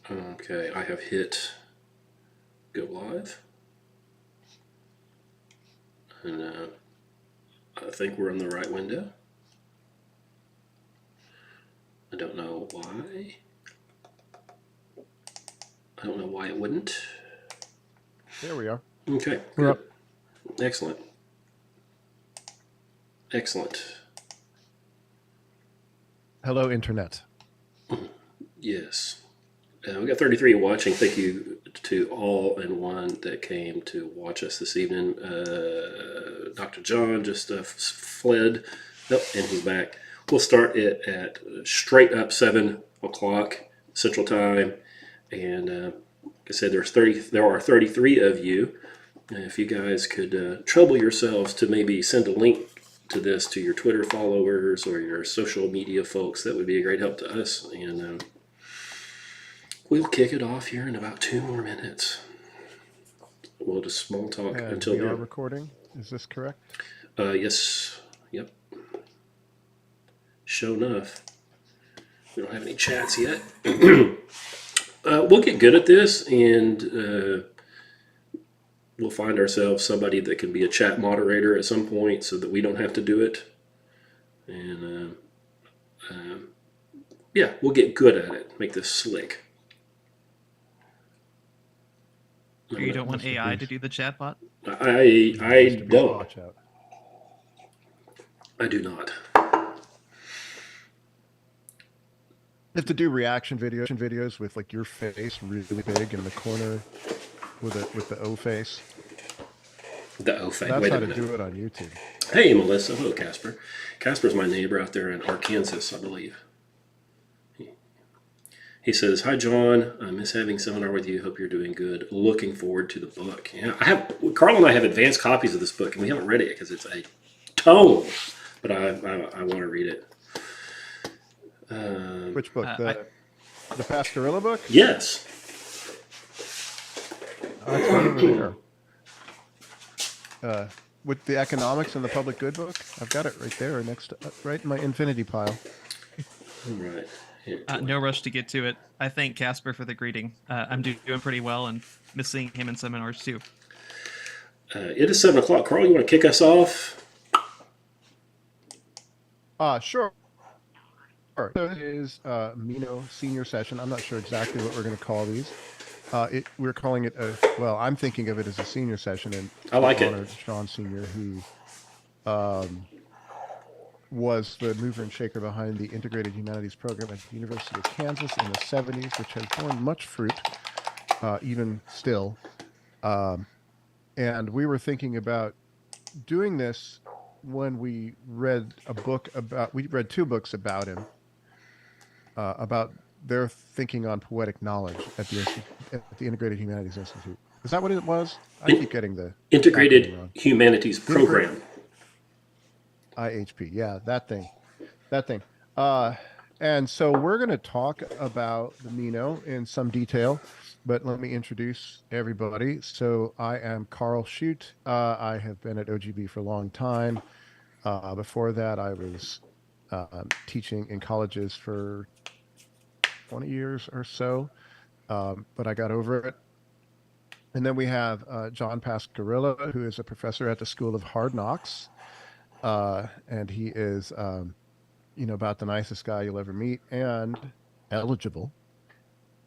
Okay, I have hit go live, and I think we're in the right window. I don't know why. I don't know why it wouldn't. There we are. Okay, We're good. up. Excellent. Excellent. Hello, Internet. Yes. We got 33 watching. Thank you to all and one that came to watch us this evening. Dr. John just fled. Nope, and he's back. We'll start it at straight up 7 o'clock Central Time. And like I said, there are 33 of you. And if you guys could trouble yourselves to maybe send a link to this to your Twitter followers or your social media folks, that would be a great help to us. And we'll kick it off here in about 2 more minutes. We'll just small talk And until we are then. recording. Is this correct? Yes. Yep. Show enough. We don't have any chats yet. We'll get good at this, and we'll find ourselves somebody that can be a chat moderator at some point so that we don't have to do it. And yeah, we'll get good at it. Make this slick. You don't want Mr. AI to Beast. do the chatbot? I Mr. Beast, don't. watch out. I do not. You have to do reaction videos with like your face really big in the corner with the O face. The O face. That's Wait how a to minute. do it on YouTube. Hey, Melissa. Hello, Casper. Casper's my neighbor out there in Arkansas, I believe. He says, "Hi, John. I miss having seminar with you. Hope you're doing good. Looking forward to the book." Yeah, Carl and I have advanced copies of this book, and we haven't read it because it's a tome, but I want to read it. Which book? The Pascarella book? Yes. It's right over there. With the economics and the public good book, I've got it right there next to, right in my infinity pile. All right. Here, No rush to get to it. I thank Casper for the greeting. I'm doing pretty well and miss seeing him in seminars too. it is 7 o'clock. Carl, you want to kick us off? Sure. So this is Meno senior session. I'm not sure exactly what we're going to call these. We're calling it well, I'm thinking of it as a senior session, and I like honor it. Sean Senior, who was the mover and shaker behind the Integrated Humanities program at the University of Kansas in the 70s, which has borne much fruit, even still. And we were thinking about doing this when we read we read 2 books about him, about their thinking on poetic knowledge at the Integrated Humanities Institute. Is that what it was? I keep getting the Integrated acronym wrong. Humanities Program. IHP, yeah, that thing. And so we're going to talk about the Meno in some detail, but let me introduce everybody. So I am Karl Schudt. I have been at OGB for a long time. Before that, I was teaching in colleges for 20 years or so, but I got over it. And then we have John Pascarella, who is a professor at the School of Hard Knocks. And he is, about the nicest guy you'll ever meet, and eligible,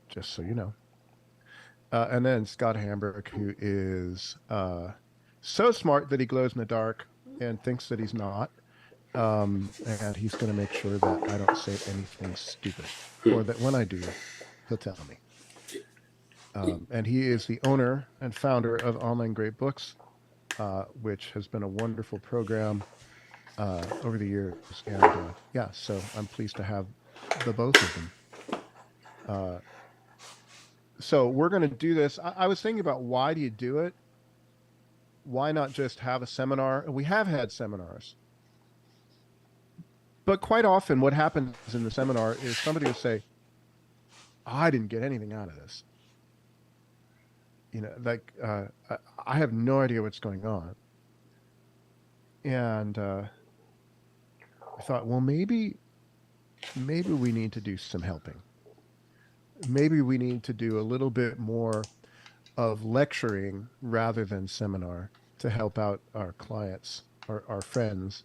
just so you know. And then Scott Hambrick, who is so smart that he glows in the dark and thinks that he's not. And he's going to make sure that I don't say anything stupid, or that when I do, he'll tell me. And he is the owner and founder of Online Great Books, which has been a wonderful program over the years. And yeah, so I'm pleased to have the both of them. So we're going to do this. I was thinking about, why do you do it? Why not just have a seminar? We have had seminars. But quite often what happens in the seminar is somebody will say, I didn't get anything out of this. I have no idea what's going on. And I thought, well, maybe we need to do some helping. maybe we need to do a little bit more of lecturing rather than seminar to help out our clients, our friends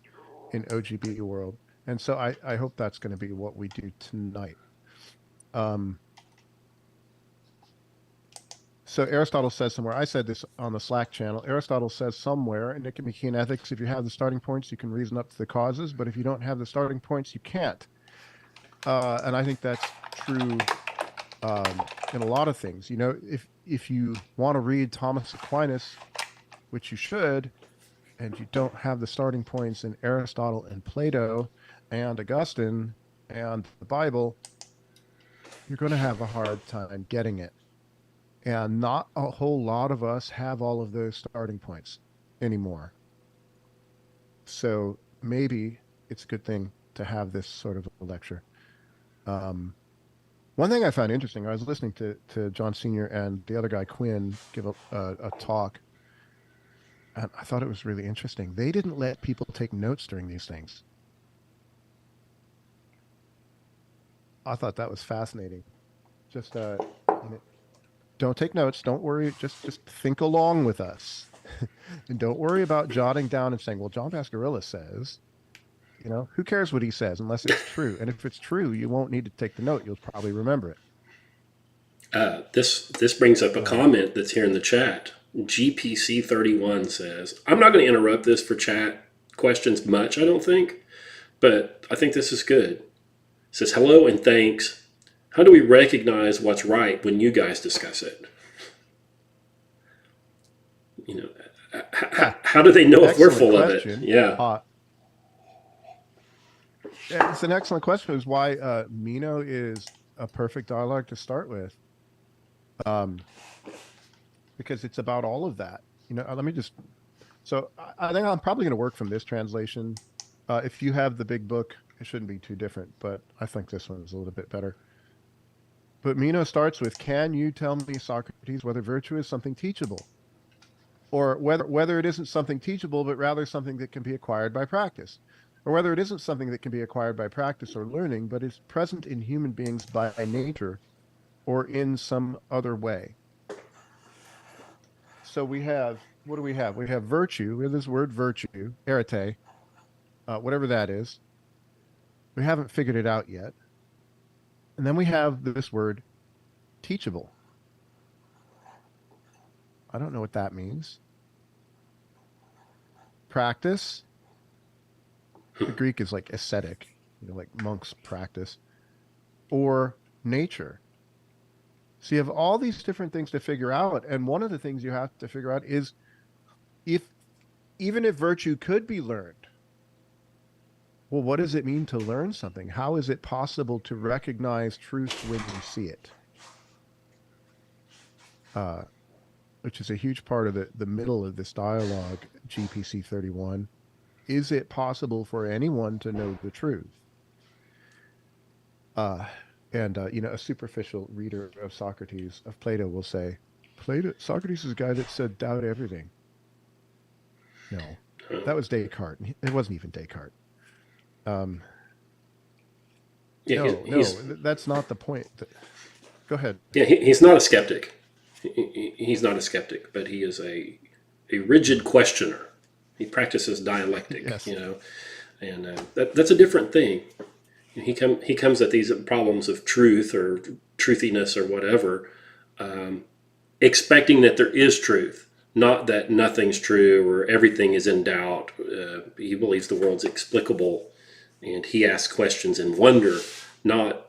in OGB world. And so I hope that's going to be what we do tonight. Um, so Aristotle says somewhere, I said this on the Slack channel, Aristotle says somewhere, and it can be key in ethics, if you have the starting points, you can reason up to the causes, but if you don't have the starting points, you can't. And I think that's true in a lot of things. You know, if you want to read Thomas Aquinas, which you should, and you don't have the starting points in Aristotle and Plato and Augustine and the Bible, you're going to have a hard time getting it. And not a whole lot of us have all of those starting points anymore. So maybe it's a good thing to have this sort of a lecture. One thing I found interesting, I was listening to John Sr. and the other guy, Quinn, give a talk, and I thought it was really interesting. They didn't let people take notes during these things. I thought that was fascinating. Just don't take notes. Don't worry. Just think along with us, and don't worry about jotting down and saying, "Well, John Pascarella says." You know, who cares what he says unless it's true? And if it's true, you won't need to take the note. You'll probably remember it. This brings up a comment that's here in the chat. GPC31 says, I'm not going to interrupt this for chat questions much, I don't think, but I think this is good. It says, hello and thanks. How do we recognize what's right when you guys discuss it? You know, how do they know if we're full question. of it? Yeah. It's an excellent question. Is why Meno is a perfect dialogue to start with. Because it's about all of that. You know, let me just. So I think I'm probably going to work from this translation. If you have the big book, it shouldn't be too different, but I think this one is a little bit better. But Meno starts with, "Can you tell me, Socrates, whether virtue is something teachable, or whether it isn't something teachable, but rather something that can be acquired by practice, or whether it isn't something that can be acquired by practice or learning, but is present in human beings by nature or in some other way?" So we have, what do we have? We have virtue. We have this word virtue, arete, whatever that is. We haven't figured it out yet. And then we have this word teachable. I don't know what that means. Practice. The Greek is like ascetic, you know, like monks practice. Or nature. So you have all these different things to figure out. And one of the things you have to figure out is even if virtue could be learned, well, what does it mean to learn something? How is it possible to recognize truth when you see it? Which is a huge part of the middle of this dialogue, GPC 31. Is it possible for anyone to know the truth? You know, a superficial reader of Socrates, of Plato, will say, Socrates is a guy that said doubt everything. No, that was Descartes. It wasn't even Descartes. That's not the point. Go ahead. Yeah, he's not a skeptic. He's not a skeptic, but he is a rigid questioner. He practices dialectic, Yes. you know, and that's a different thing. He comes at these problems of truth or truthiness or whatever, expecting that there is truth, not that nothing's true or everything is in doubt. He believes the world's explicable, and he asks questions in wonder, not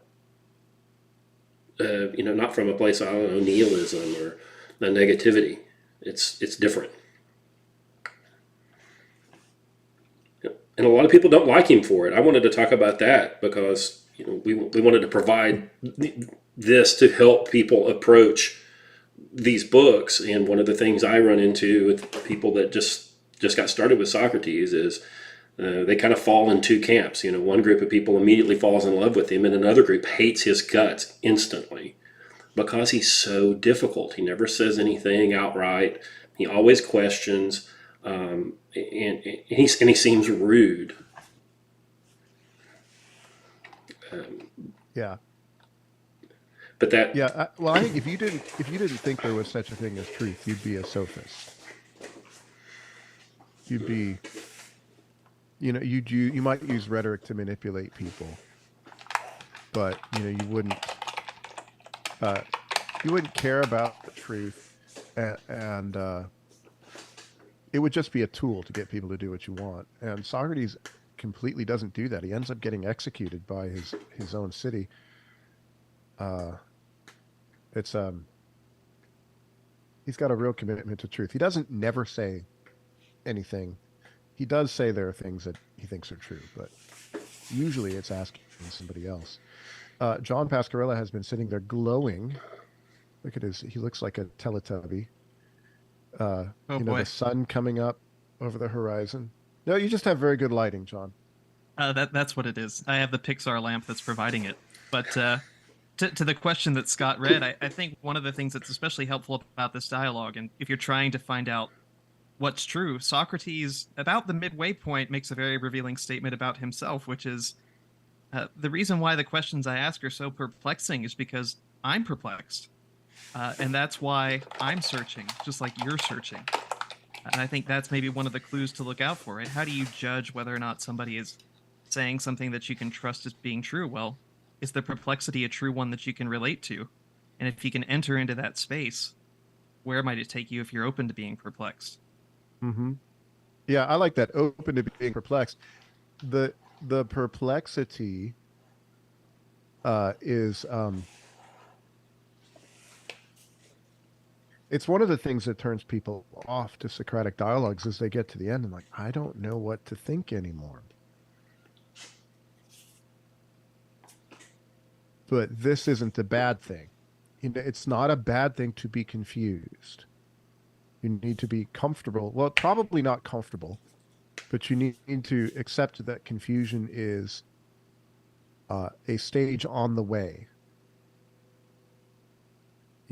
not from a place of, I don't know, nihilism or a negativity. It's different. And a lot of people don't like him for it. I wanted to talk about that because we wanted to provide this to help people approach these books. And one of the things I run into with people that just got started with Socrates is they kind of fall in two camps. You know, one group of people immediately falls in love with him, and another group hates his guts instantly because he's so difficult. He never says anything outright. He always questions. And he seems rude. Yeah. But that, Yeah, well, I think if you didn't think there was such a thing as truth, you'd be a sophist. You'd be, you might use rhetoric to manipulate people, but uh, you wouldn't care about the truth, and it would just be a tool to get people to do what you want. And Socrates completely doesn't do that. He ends up getting executed by his own city. Uh, it's he's got a real commitment to truth. He doesn't never say anything. He does say there are things that he thinks are true, but usually it's asking somebody else. John Pascarella has been sitting there glowing. Look at he looks like a Teletubby. Oh The boy. sun coming up over the horizon. No, you just have very good lighting, John. That's what it is. I have the Pixar lamp that's providing it. But to the question that Scott read, I think one of the things that's especially helpful about this dialogue, and if you're trying to find out what's true, Socrates, about the midway point, makes a very revealing statement about himself, which is the reason why the questions I ask are so perplexing is because I'm perplexed. And that's why I'm searching, just like you're searching. And I think that's maybe one of the clues to look out for, right? How do you judge whether or not somebody is saying something that you can trust as being true? Well, is the perplexity a true one that you can relate to? And if you can enter into that space, where might it take you if you're open to being perplexed? Hmm. Yeah, I like that. Open to being perplexed. The perplexity is it's one of the things that turns people off to Socratic dialogues as they get to the end and like, I don't know what to think anymore. But this isn't a bad thing. It's not a bad thing to be confused. You need to be comfortable. Well, probably not comfortable, but you need to accept that confusion is a stage on the way.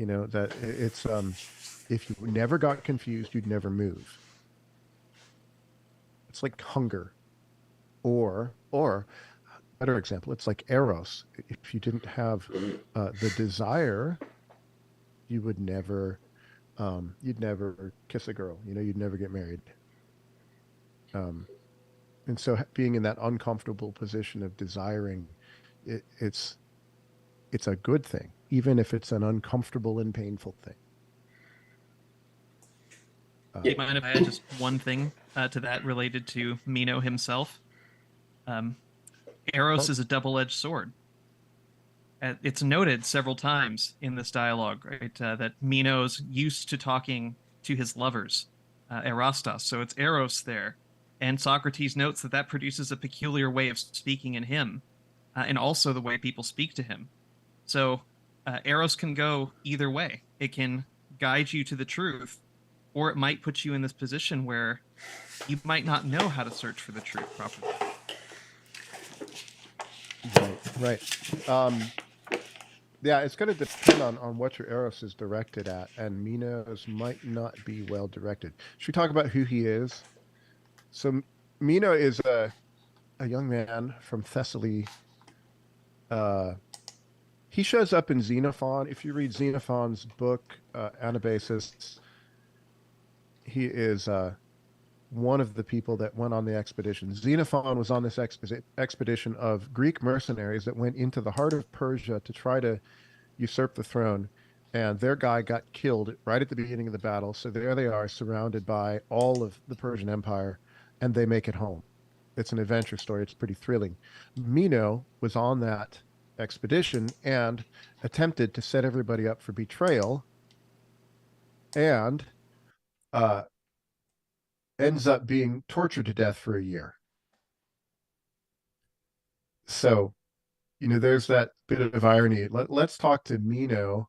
That it's if you never got confused, you'd never move. It's like hunger, or better example, it's like eros. If you didn't have the desire, you would never you'd never kiss a girl. You'd never get married. Um, and so being in that uncomfortable position of desiring, it's a good thing, even if it's an uncomfortable and painful thing. Do yeah, you mind if I add just one thing to that related to Meno himself? Um, Eros Well, is a double-edged sword. It's noted several times in this dialogue, right, that Meno's used to talking to his lovers, Erastos. So it's Eros there. And Socrates notes that that produces a peculiar way of speaking in him, and also the way people speak to him. So Eros can go either way. It can guide you to the truth, or it might put you in this position where you might not know how to search for the truth properly. right, right. Yeah, it's going to depend on what your eros is directed at, and Minos might not be well directed. Should we talk about who he is? So Meno is a young man from Thessaly. Uh, he shows up in Xenophon. If you read Xenophon's book, Anabasis, he is one of the people that went on the expedition. Xenophon was on this expedition of Greek mercenaries that went into the heart of Persia to try to usurp the throne. And their guy got killed right at the beginning of the battle. So there they are, surrounded by all of the Persian Empire, and they make it home. It's an adventure story. It's pretty thrilling. Meno was on that expedition and attempted to set everybody up for betrayal, and uh, ends up being tortured to death for a year. So, there's that bit of irony. Let's talk to Meno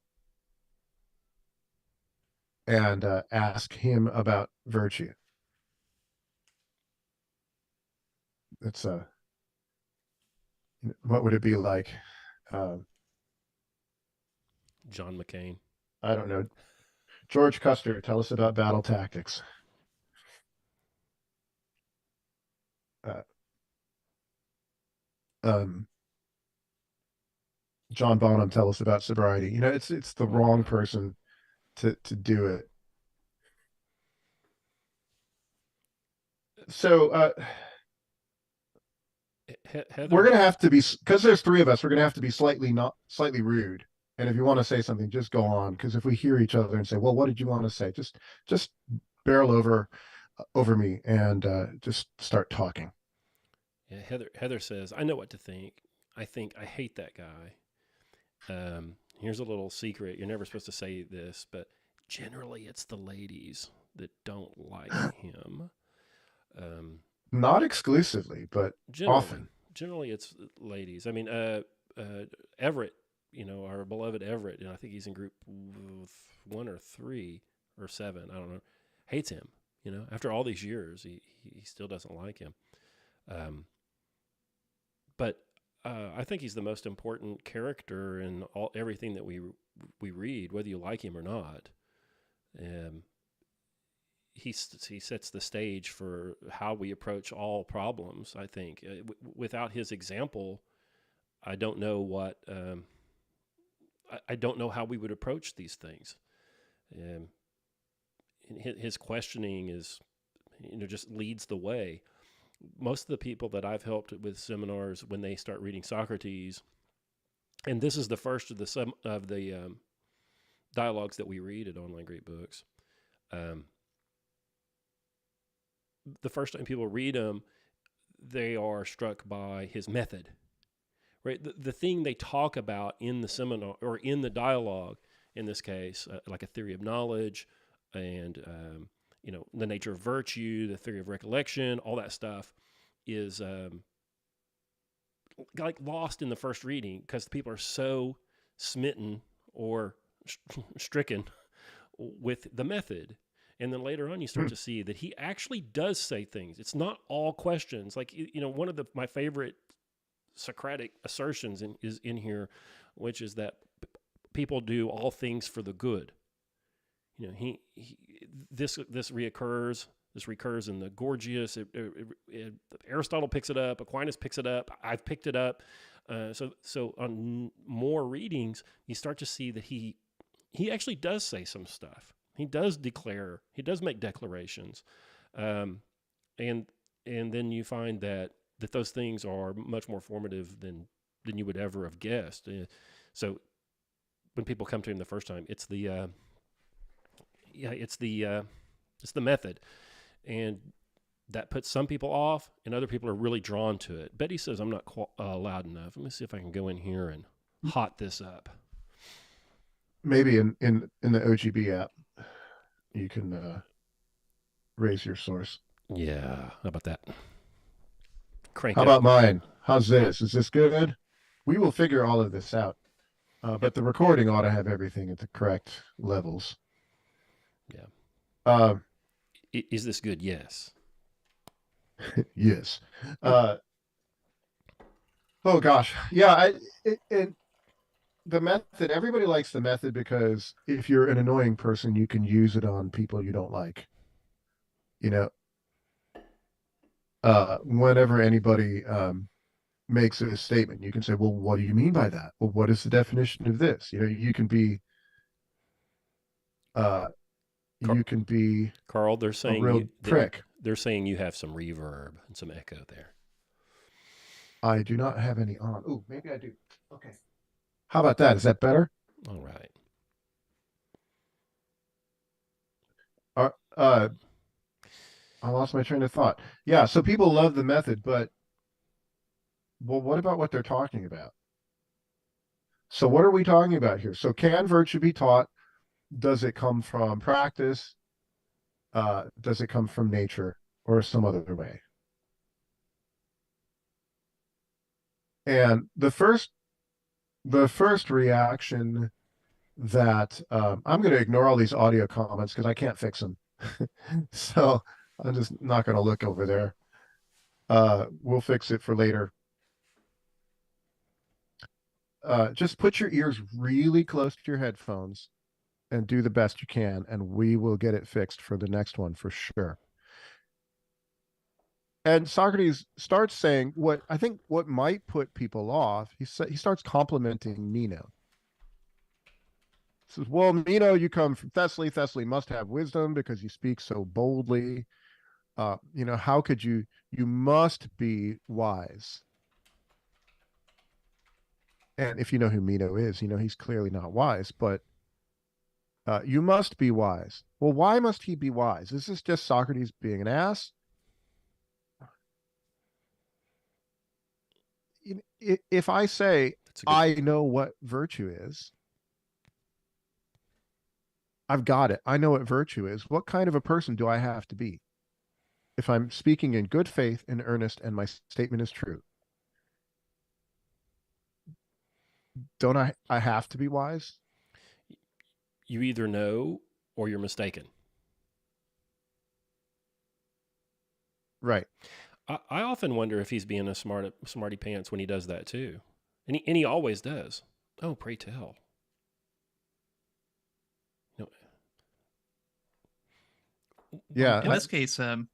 and ask him about virtue. It's what would it be like? Um, John McCain. I don't know. George Custer, tell us about battle tactics. Uh, um, John Bonham tell us about sobriety. It's the wrong person to do it. So we're Heather, gonna have to be, because there's three of us. We're gonna have to be not slightly rude. And if you want to say something, just go on. Because if we hear each other and say, "Well, what did you want to say?" Just barrel over me and just start talking. yeah, Heather says, I know what to think. I hate that guy. Here's a little secret. You're never supposed to say this, but generally it's the ladies that don't like him. Um, Not exclusively, but generally, often. generally it's ladies. I mean, Everett, our beloved Everett, and I think he's in group 1 or 3 or 7. I don't know. Hates him. After all these years, he still doesn't like him. Um, but I think he's the most important character in everything that we read, whether you like him or not. Um, he sets the stage for how we approach all problems. I think without his example, I don't know what I don't know how we would approach these things. Um, his questioning is, just leads the way. Most of the people that I've helped with seminars, when they start reading Socrates, and this is the first of the dialogues that we read at Online Great Books. The first time people read them, they are struck by his method, right? The thing they talk about in the seminar or in the dialogue, in this case, like a theory of knowledge and, the nature of virtue, the theory of recollection, all that stuff is like lost in the first reading because people are so smitten or stricken with the method. And then later on, you start to see that he actually does say things. It's not all questions. Like, one of my favorite Socratic assertions is in here, which is that people do all things for the good. This reoccurs. This recurs in the Gorgias. Aristotle picks it up. Aquinas picks it up. I've picked it up. So on more readings, you start to see that he actually does say some stuff. He does declare. He does make declarations, and then you find that those things are much more formative than you would ever have guessed. So when people come to him the first time, it's the method, and that puts some people off, and other people are really drawn to it. Betty says I'm not loud enough. Let me see if I can go in here and hot this up. Maybe in the OGB app, you can raise your source. Yeah, how about that? Crank How up. about mine? How's this? Is this good? We will figure all of this out. But the recording ought to have everything at the correct levels. Yeah. Uh, Is this good? Yes. yes. Oh gosh, yeah. And the method. Everybody likes the method because if you're an annoying person, you can use it on people you don't like. You know, whenever anybody makes a statement, you can say, "Well, what do you mean by that? Well, what is the definition of this?" You can be uh, Car- you can be Carl, a real prick. they're saying you have some reverb and some echo there. I do not have any on. Oh, maybe I do. Okay. How about that? Is that better? All right. Uh, uh, I lost my train of thought. Yeah, so people love the method, but well, what about what they're talking about? So what are we talking about here? So can virtue be taught? Does it come from practice? Does it come from nature or some other way? And the first reaction that I'm going to ignore all these audio comments because I can't fix them. So I'm just not going to look over there. We'll fix it for later. Just put your ears really close to your headphones and do the best you can, and we will get it fixed for the next one for sure. And Socrates starts saying what I think what might put people off. He starts complimenting Meno. He says, "Well, Meno, you come from Thessaly. Thessaly must have wisdom because you speak so boldly. How could you? You must be wise." And if you know who Meno is, he's clearly not wise. But you must be wise. Well, why must he be wise? Is this just Socrates being an ass? If I say I know what virtue is, I've got it. I know what virtue is. What kind of a person do I have to be if I'm speaking in good faith and earnest and my statement is true? Don't I have to be wise? You either know or you're mistaken. Right. I often wonder if he's being a smarty pants when he does that too. And he always does. Oh, pray tell. Yeah. In this case, I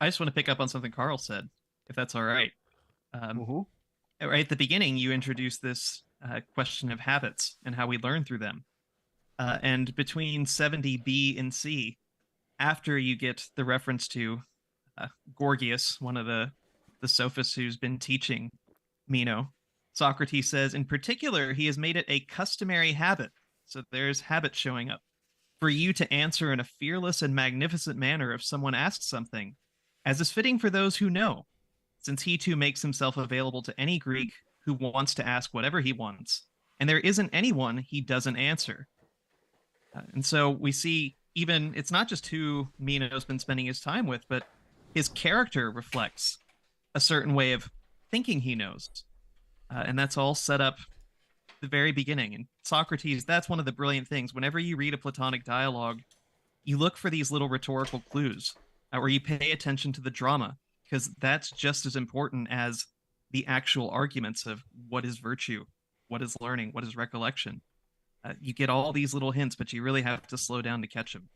just want to pick up on something Karl said, if that's all right. Right at the beginning, you introduced this question of habits and how we learn through them. And between 70B and C, after you get the reference to Gorgias, one of the sophists who's been teaching Meno, Socrates says, in particular, he has made it a customary habit. So there's habit showing up for you to answer in a fearless and magnificent manner if someone asks something, as is fitting for those who know, since he too makes himself available to any Greek who wants to ask whatever he wants, and there isn't anyone he doesn't answer. And so we see even it's not just who Meno's been spending his time with, but his character reflects a certain way of thinking he knows. And that's all set up the very beginning. And Socrates, that's one of the brilliant things. Whenever you read a Platonic dialogue, you look for these little rhetorical clues, or you pay attention to the drama, because that's just as important as the actual arguments of what is virtue, what is learning, what is recollection. You get all these little hints, but you really have to slow down to catch them.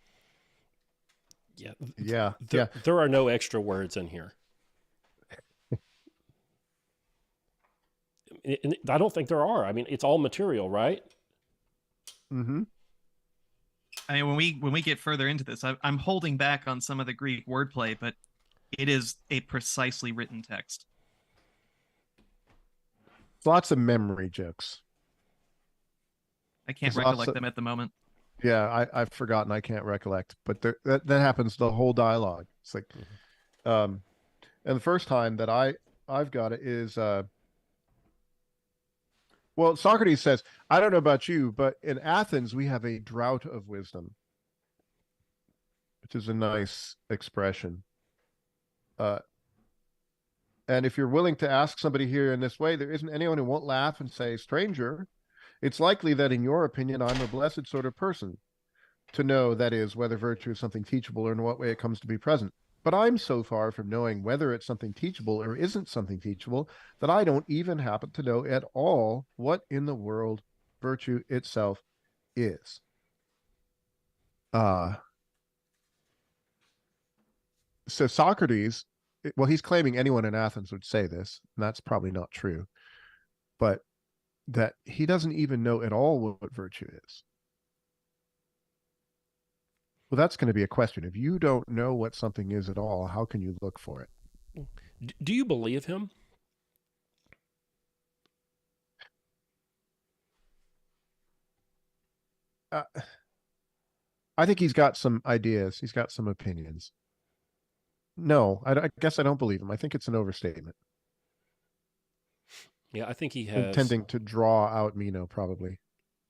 Yeah. There are no extra words in here. I don't think there are. I mean, it's all material, right? Mm-hmm. I mean, when we get further into this, I'm holding back on some of the Greek wordplay, but it is a precisely written text. Lots of memory jokes. I can't recollect them at the moment. Yeah, I've forgotten. I can't recollect, but that happens the whole dialogue. It's like, and the first time that I've got it is, well, Socrates says, I don't know about you, but in Athens we have a drought of wisdom, which is a nice expression. And if you're willing to ask somebody here in this way, there isn't anyone who won't laugh and say, stranger, it's likely that in your opinion, I'm a blessed sort of person to know, that is, whether virtue is something teachable or in what way it comes to be present. But I'm so far from knowing whether it's something teachable or isn't something teachable that I don't even happen to know at all what in the world virtue itself is. So Socrates, well, he's claiming anyone in Athens would say this, and that's probably not true, but that he doesn't even know at all what virtue is. Well, that's going to be a question. If you don't know what something is at all, how can you look for it? Do you believe him? I think he's got some ideas. He's got some opinions. No, I guess I don't believe him. I think it's an overstatement. Yeah, I think he has intending to draw out Meno, probably.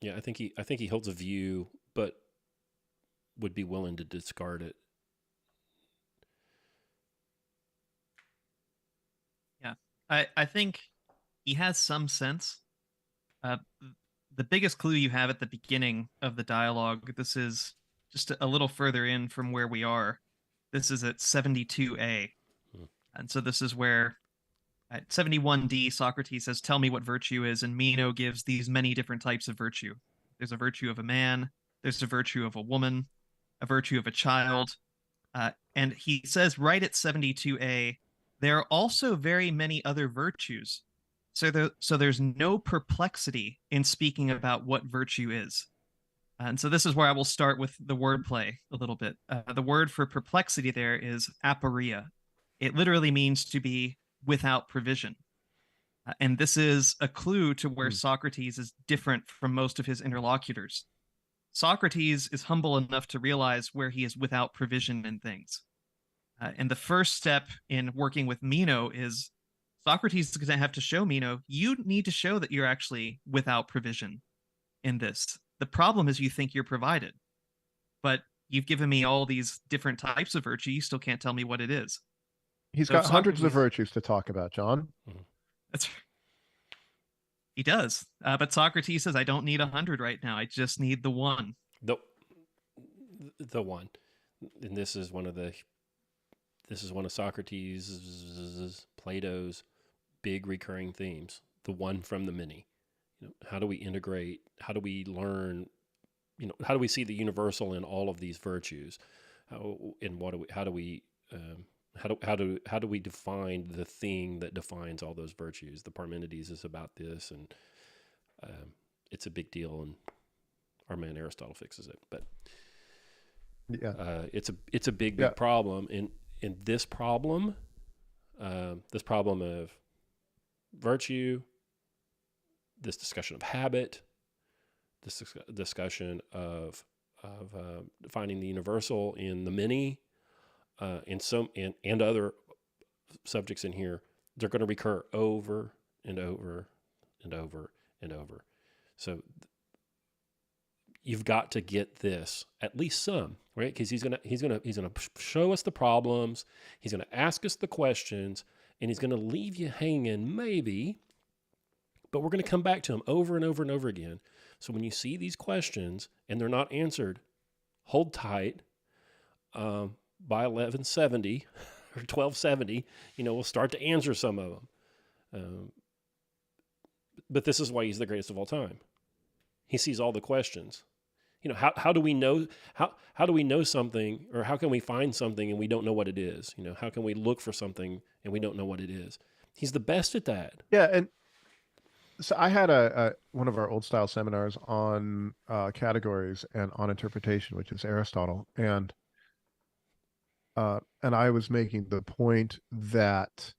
Yeah, I think he holds a view, but would be willing to discard it. Yeah, I think he has some sense. The biggest clue you have at the beginning of the dialogue, this is just a little further in from where we are. This is at 72A. And so this is where at 71D, Socrates says, tell me what virtue is. And Meno gives these many different types of virtue. There's a virtue of a man. There's a virtue of a woman, a virtue of a child. And he says right at 72A, there are also very many other virtues. So there's no perplexity in speaking about what virtue is. And so this is where I will start with the wordplay a little bit. The word for perplexity there is aporia. It literally means to be without provision. And this is a clue to where Socrates is different from most of his interlocutors. Socrates is humble enough to realize where he is without provision in things. And the first step in working with Meno is Socrates is going to have to show Meno, you need to show that you're actually without provision in this. The problem is you think you're provided, but you've given me all these different types of virtue. You still can't tell me what it is. He's So got hundreds of Socrates, virtues to talk about, John. that's he does. But Socrates says, I don't need 100 right now. I just need the one. The one, and this is one of Socrates, Plato's big recurring themes. The one from the many. How do we integrate? How do we learn? How do we see the universal in all of these virtues? How do we define the thing that defines all those virtues? The Parmenides is about this, and it's a big deal, and our man Aristotle fixes it. But yeah, it's a big problem. In this problem of virtue, this discussion of habit, this discussion of finding the universal in the many, and other subjects in here, they're going to recur over and over and over and over. So you've got to get this, at least some, right? Because he's gonna show us the problems, he's gonna ask us the questions, and he's gonna leave you hanging, maybe. But we're going to come back to them over and over and over again. So when you see these questions and they're not answered, hold tight. By 1170 or 1270, we'll start to answer some of them. But this is why he's the greatest of all time. He sees all the questions. How do we know how do we know something, or how can we find something and we don't know what it is? How can we look for something and we don't know what it is? He's the best at that. Yeah, and so I had one of our old style seminars on categories and on interpretation, which is Aristotle, and I was making the point that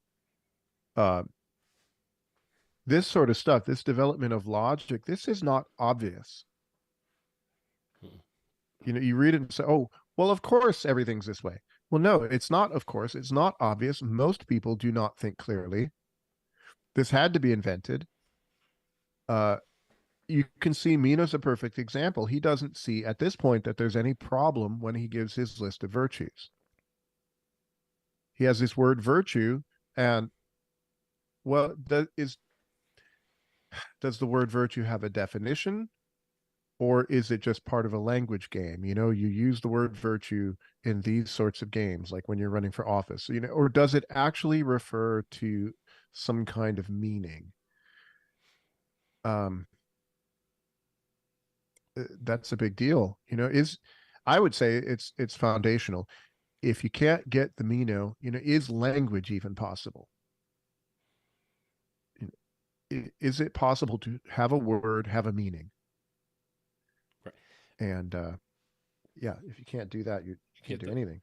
this sort of stuff, this development of logic, this is not obvious. You read it and say, "Oh, well, of course everything's this way." Well, no, it's not. Of course, it's not obvious. Most people do not think clearly. This had to be invented. You can see Meno's a perfect example. He doesn't see at this point that there's any problem when he gives his list of virtues. He has this word virtue, and well, does the word virtue have a definition, or is it just part of a language game? You use the word virtue in these sorts of games, like when you're running for office, or does it actually refer to some kind of meaning? That's a big deal. I would say it's foundational. If you can't get the Meno, is language even possible? Is it possible to have a word have a meaning? Right. And if you can't do that, you can't do anything.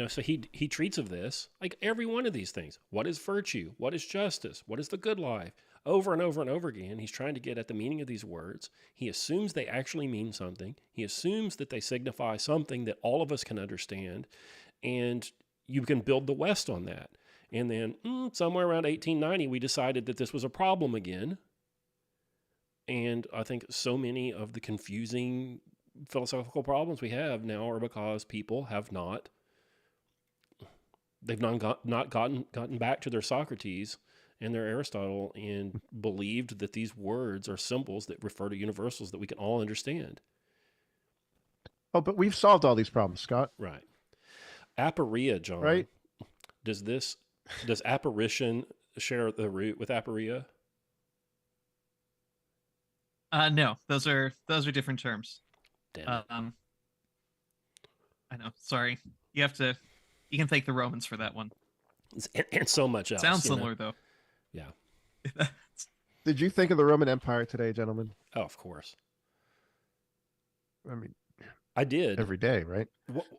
So he treats of this like every one of these things. What is virtue? What is justice? What is the good life? Over and over and over again, he's trying to get at the meaning of these words. He assumes they actually mean something. He assumes that they signify something that all of us can understand, and you can build the West on that. And then somewhere around 1890, we decided that this was a problem again. And I think so many of the confusing philosophical problems we have now are because people have not gotten back to their Socrates and their Aristotle and believed that these words are symbols that refer to universals that we can all understand. Oh, but we've solved all these problems, Scott. Right. Aporia, John. Right. Does apparition share the root with aporia? No, those are different terms. Damn it. I know. Sorry. You can thank the Romans for that one. And so much else. Sounds you know? similar though. Yeah. Did you think of the Roman Empire today, gentlemen? Oh, of course. I mean, I did. every day, right?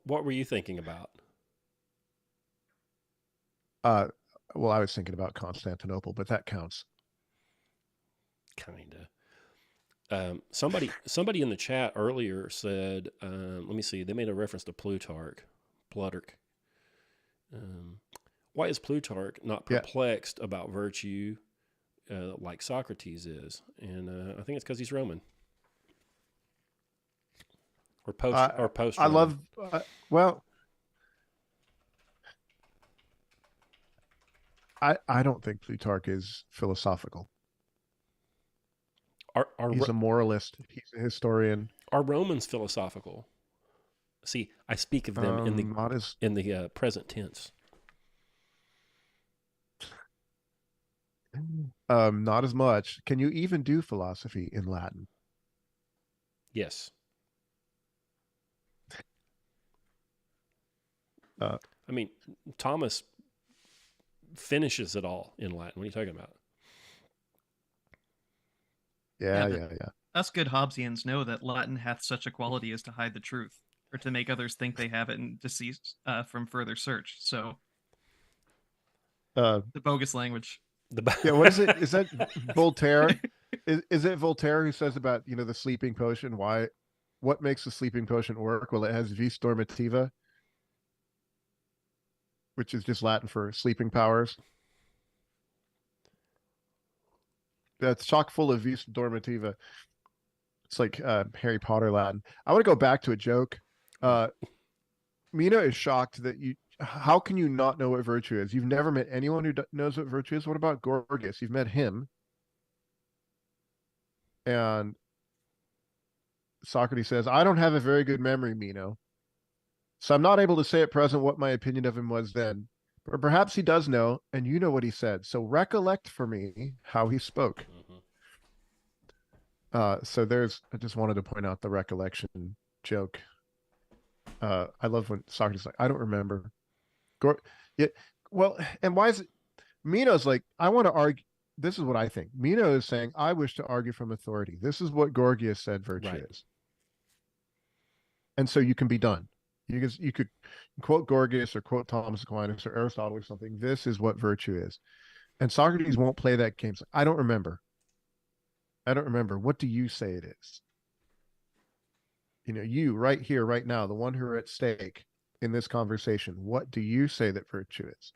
What were you thinking about? Well, I was thinking about Constantinople, but that counts. Kinda. Somebody in the chat earlier said, let me see, they made a reference to Plutarch. Why is Plutarch not Yeah. perplexed about virtue like Socrates is? And I think it's because he's Roman. Or post. I love, well, I don't think Plutarch is philosophical. He's a moralist. He's a historian. Are Romans philosophical? See, I speak of them in the present tense. Not as much. Can you even do philosophy in Latin? Yes. I mean, Thomas finishes it all in Latin. What are you talking about? Yeah. Us good Hobbesians know that Latin hath such a quality as to hide the truth, or to make others think they have it and decease from further search. So, the bogus language. Yeah, what is it? Is that Voltaire? Is it Voltaire who says about, the sleeping potion? What makes the sleeping potion work? Well, it has vis dormitiva, which is just Latin for sleeping powers. That's chock full of vis dormitiva. It's like Harry Potter Latin. I want to go back to a joke. Meno is shocked that how can you not know what virtue is? You've never met anyone who knows what virtue is. What about Gorgias? You've met him. And Socrates says, I don't have a very good memory, Meno. So I'm not able to say at present what my opinion of him was then. But perhaps he does know, and you know what he said. So recollect for me how he spoke. So I just wanted to point out the recollection joke. I love when Socrates is like, I don't remember. Well, and why is it? Meno's like, I want to argue. This is what I think. Meno is saying, I wish to argue from authority. This is what Gorgias said virtue is. And so you can be done. You could quote Gorgias or quote Thomas Aquinas or Aristotle or something. This is what virtue is. And Socrates won't play that game. So I don't remember. What do you say it is? You right here, right now, the one who are at stake in this conversation, what do you say that virtue is?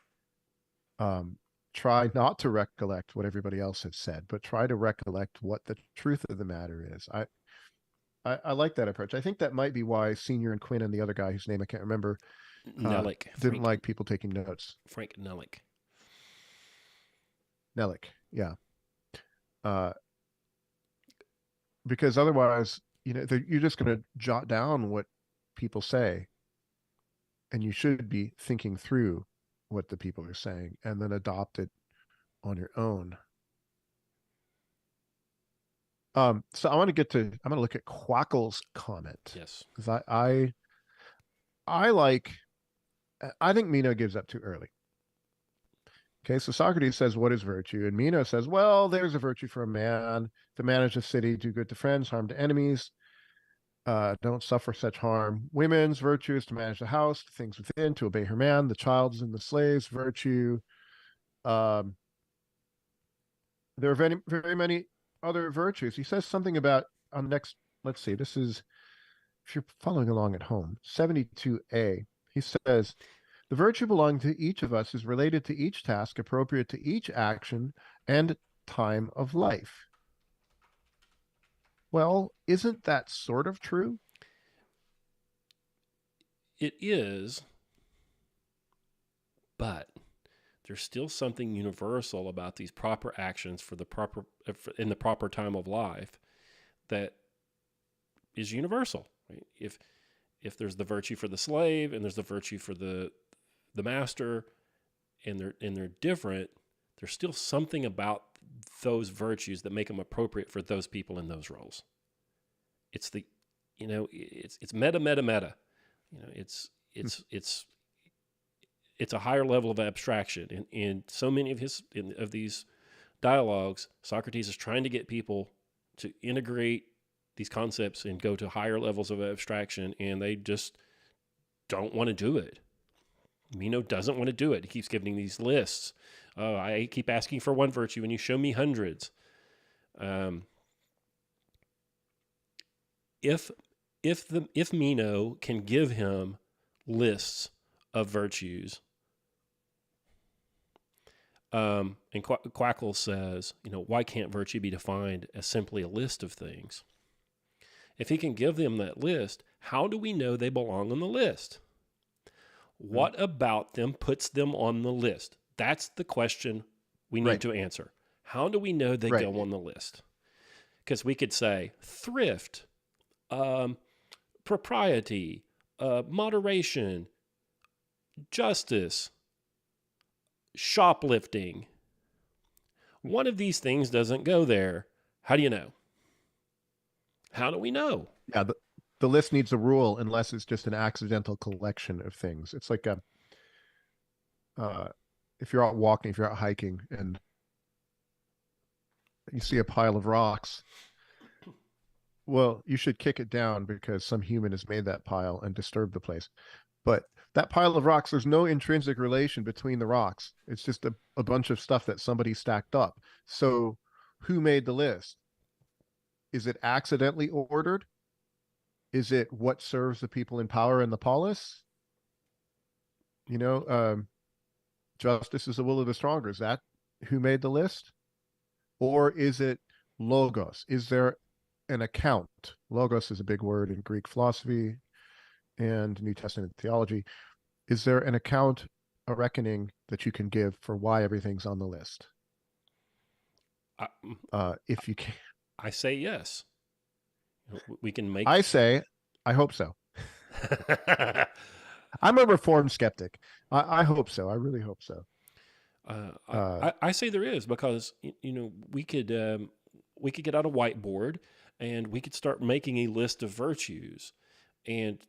Try not to recollect what everybody else has said, but try to recollect what the truth of the matter is. I like that approach. I think that might be why Senior and Quinn and the other guy whose name I can't remember didn't like people taking notes. Frank Nellick. Yeah. Because otherwise, you're just going to jot down what people say, and you should be thinking through what the people are saying and then adopt it on your own. So I'm going to look at Quackle's comment. Yes. Because I think Meno gives up too early. Okay, so Socrates says, what is virtue? And Meno says, well, there's a virtue for a man to manage a city, do good to friends, harm to enemies, don't suffer such harm. Women's virtue is to manage the house, the things within, to obey her man, the child's and the slave's virtue. There are very, very many other virtues. He says something about on next, let's see, this is, if you're following along at home, 72a, he says, the virtue belonging to each of us is related to each task appropriate to each action and time of life. Well, isn't that sort of true? It is, but there's still something universal about these proper actions in the proper time of life that is universal. Right? If there's the virtue for the slave and there's the virtue for the master, and they're different, there's still something about those virtues that make them appropriate for those people in those roles. It's it's meta. It's it's a higher level of abstraction. In so many of of these dialogues, Socrates is trying to get people to integrate these concepts and go to higher levels of abstraction, and they just don't want to do it. Meno doesn't want to do it. He keeps giving these lists. Oh, I keep asking for one virtue, and you show me hundreds. If Meno can give him lists of virtues, and Quackle says, why can't virtue be defined as simply a list of things? If he can give them that list, how do we know they belong on the list? What about them puts them on the list? That's the question we need to answer. How do we know they go on the list? Because we could say thrift, propriety, moderation, justice, shoplifting. One of these things doesn't go there. How do you know? How do we know? Yeah, the list needs a rule unless it's just an accidental collection of things. It's like if you're out walking, if you're out hiking, and you see a pile of rocks, well, you should kick it down because some human has made that pile and disturbed the place. But that pile of rocks, there's no intrinsic relation between the rocks. It's just a bunch of stuff that somebody stacked up. So who made the list? Is it accidentally ordered? Is it what serves the people in power in the polis? Justice is the will of the stronger. Is that who made the list? Or is it logos? Is there an account? Logos is a big word in Greek philosophy and New Testament theology. Is there an account, a reckoning that you can give for why everything's on the list? If you can. I say yes. We can make... I say, I hope so. I'm a reformed skeptic. I hope so. I really hope so. I say there is, because we could get out a whiteboard and we could start making a list of virtues, and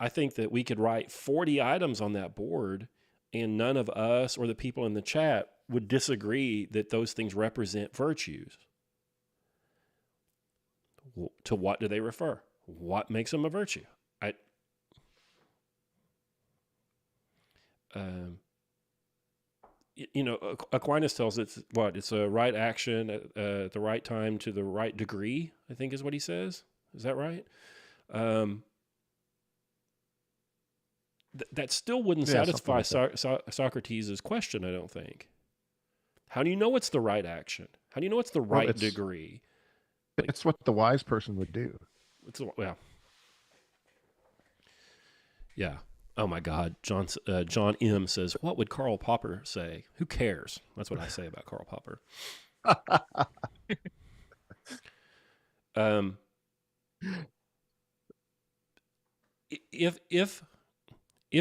I think that we could write 40 items on that board, and none of us or the people in the chat would disagree that those things represent virtues. To what do they refer? What makes them a virtue? Aquinas tells it's a right action at the right time to the right degree, I think is what he says. Is that right? That still wouldn't satisfy Socrates' question, I don't think. How do you know it's the right action? How do you know it's the right degree? It's what the wise person would do. Yeah. Oh my God. John M says, what would Karl Popper say? Who cares? That's what I say about Karl Popper. If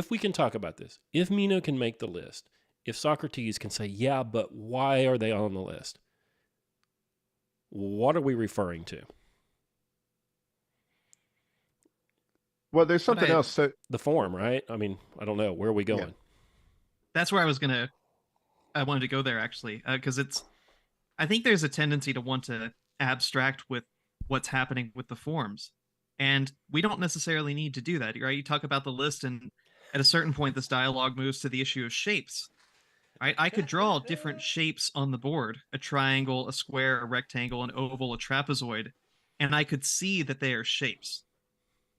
we can talk about this, if Meno can make the list, if Socrates can say, yeah, but why are they on the list? What are we referring to? Well, there's something else. So the form, right? I mean, I don't know. Where are we going? Yeah. That's where I wanted to go there, actually, because I think there's a tendency to want to abstract with what's happening with the forms. And we don't necessarily need to do that, right? You talk about the list, and at a certain point, this dialogue moves to the issue of shapes. Right? I could draw different shapes on the board, a triangle, a square, a rectangle, an oval, a trapezoid, and I could see that they are shapes.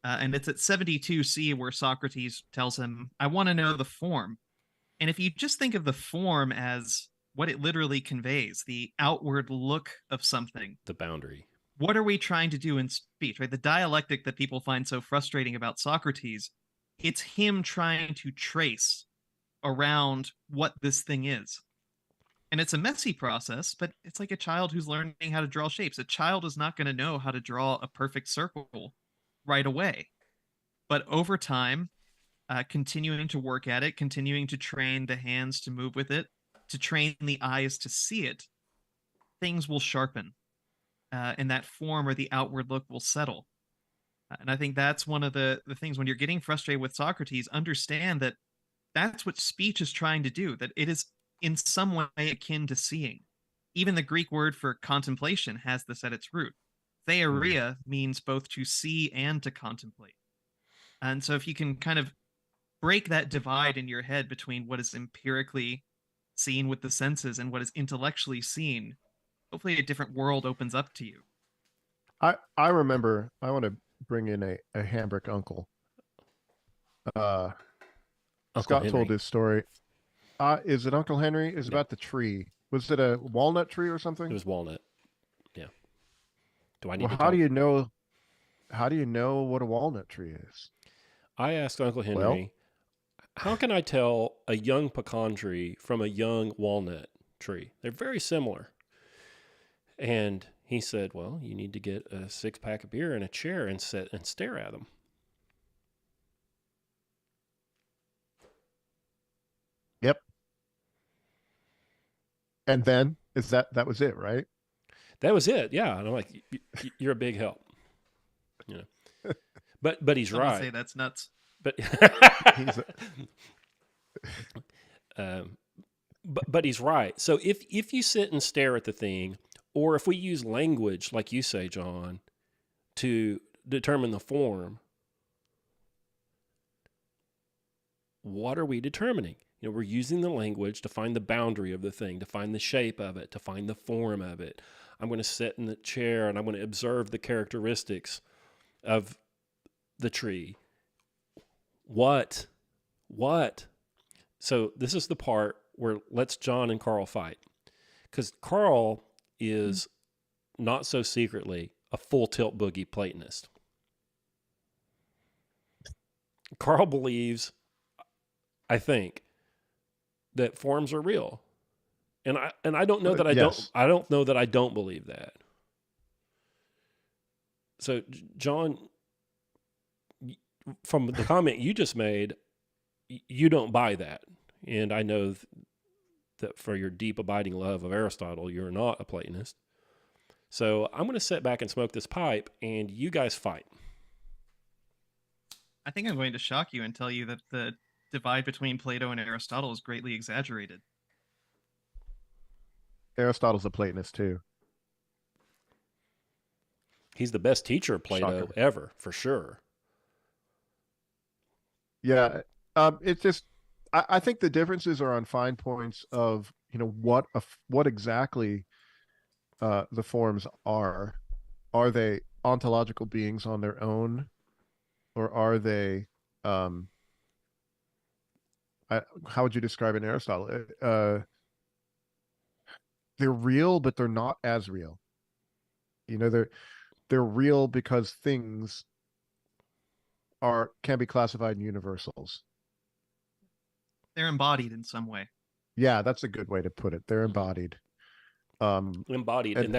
And it's at 72C where Socrates tells him, I want to know the form. And if you just think of the form as what it literally conveys, the outward look of something, the boundary. What are we trying to do in speech, right? The dialectic that people find so frustrating about Socrates, it's him trying to trace around what this thing is. And it's a messy process, but it's like a child who's learning how to draw shapes. A child is not going to know how to draw a perfect circle right away. But over time, continuing to work at it, continuing to train the hands to move with it, to train the eyes to see it, things will sharpen. And that form or the outward look will settle. And I think that's one of the things when you're getting frustrated with Socrates, understand that that's what speech is trying to do, that it is in some way akin to seeing. Even the Greek word for contemplation has this at its root. Theoria means both to see and to contemplate. And so if you can kind of break that divide in your head between what is empirically seen with the senses and what is intellectually seen, hopefully a different world opens up to you. I remember, I want to bring in a Hambrick uncle. Uncle Scott Henry. told this story. Is it Uncle Henry? Is Yeah. about the tree. Was it a walnut tree or something? It was walnut. Yeah. Do I need Well, to how talk? do you know? How do you know what a walnut tree is? I asked Uncle Henry, how can I tell a young pecan tree from a young walnut tree? They're very similar. And he said, well, you need to get a 6-pack of beer and a chair and sit and stare at them. Yep. And then that was it, right? That was it. Yeah. And I'm like, you're a big help. You know, but he's Some would right. say that's nuts. But He's but he's right. So if you sit and stare at the thing, or if we use language like you say, John, to determine the form, what are we determining? You know, we're using the language to find the boundary of the thing, to find the shape of it, to find the form of it. I'm going to sit in the chair and I'm going to observe the characteristics of the tree. What? So this is the part where let's John and Karl fight. Because Karl is not so secretly a full tilt boogie Platonist. Karl believes, I think, that forms are real. And I don't know that yes. I don't know that I don't believe that. So John, from the comment you just made, you don't buy that. And I know that for your deep abiding love of Aristotle, you're not a Platonist. So I'm going to sit back and smoke this pipe and you guys fight. I think I'm going to shock you and tell you that the divide between Plato and Aristotle is greatly exaggerated. Aristotle's a Platonist too. He's the best teacher of Plato Shocker. ever, for sure. Yeah. It's just, I think the differences are on fine points of, you know, what exactly the forms are. Are they ontological beings on their own, or are they, how would you describe in Aristotle? They're real, but they're not as real. You know, they're real because things can be classified in universals. They're embodied in some way. Yeah, that's a good way to put it. They're embodied. Embodied, and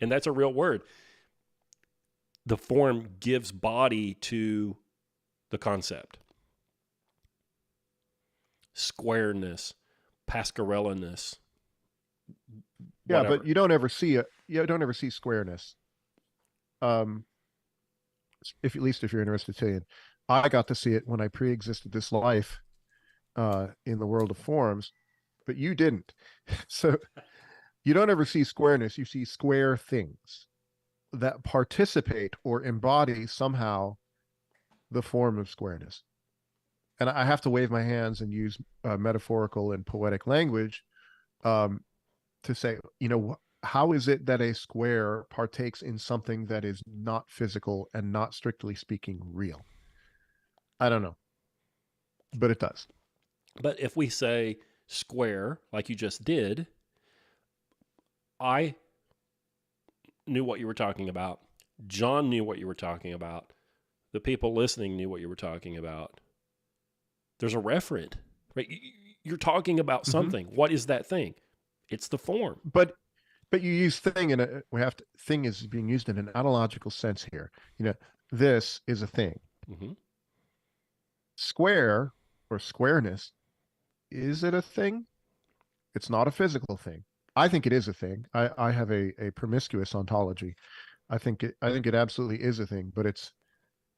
and that's a real word. The form gives body to the concept. Squareness, Pascarella-ness. Yeah, whatever. but you don't ever see squareness. If at least if you're an Aristotelian, I got to see it when I pre-existed this life in the world of forms, but you didn't. So you don't ever see squareness. You see square things that participate or embody somehow the form of squareness. And I have to wave my hands and use metaphorical and poetic language to say, you know, how is it that a square partakes in something that is not physical and not strictly speaking real? I don't know, but it does. But if we say square, like you just did, I knew what you were talking about. John knew what you were talking about. The people listening knew what you were talking about. There's a referent, right? You're talking about something. What is that thing? It's the form. But you use thing thing is being used in an analogical sense here. You know, this is a thing. Mm-hmm. Square or squareness, is it a thing? It's not a physical thing. I think it is a thing. I have a promiscuous ontology. I think it absolutely is a thing, but it's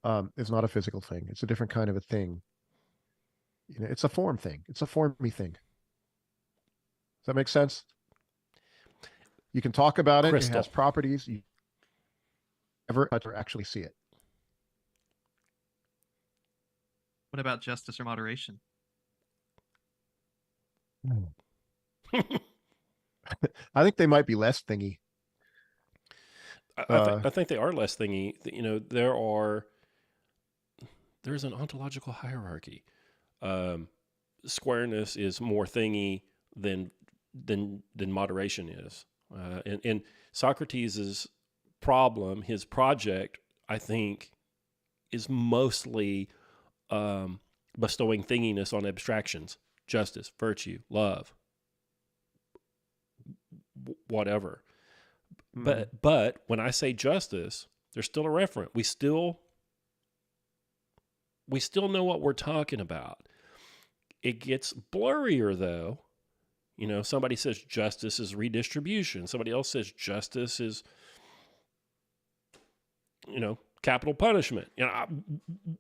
not a physical thing. It's a different kind of a thing. It's a form thing. It's a formy thing. Does that make sense? You can talk about it. It Crystal. has properties. You never touch or actually see it. What about justice or moderation? I think they might be less thingy. I think they are less thingy. There's an ontological hierarchy. Squareness is more thingy than moderation is. And Socrates' problem, his project, I think, is mostly bestowing thinginess on abstractions, justice, virtue, love, whatever. But when I say justice, there's still a referent. We still know what we're talking about. It gets blurrier though. Somebody says justice is redistribution. Somebody else says justice is, capital punishment.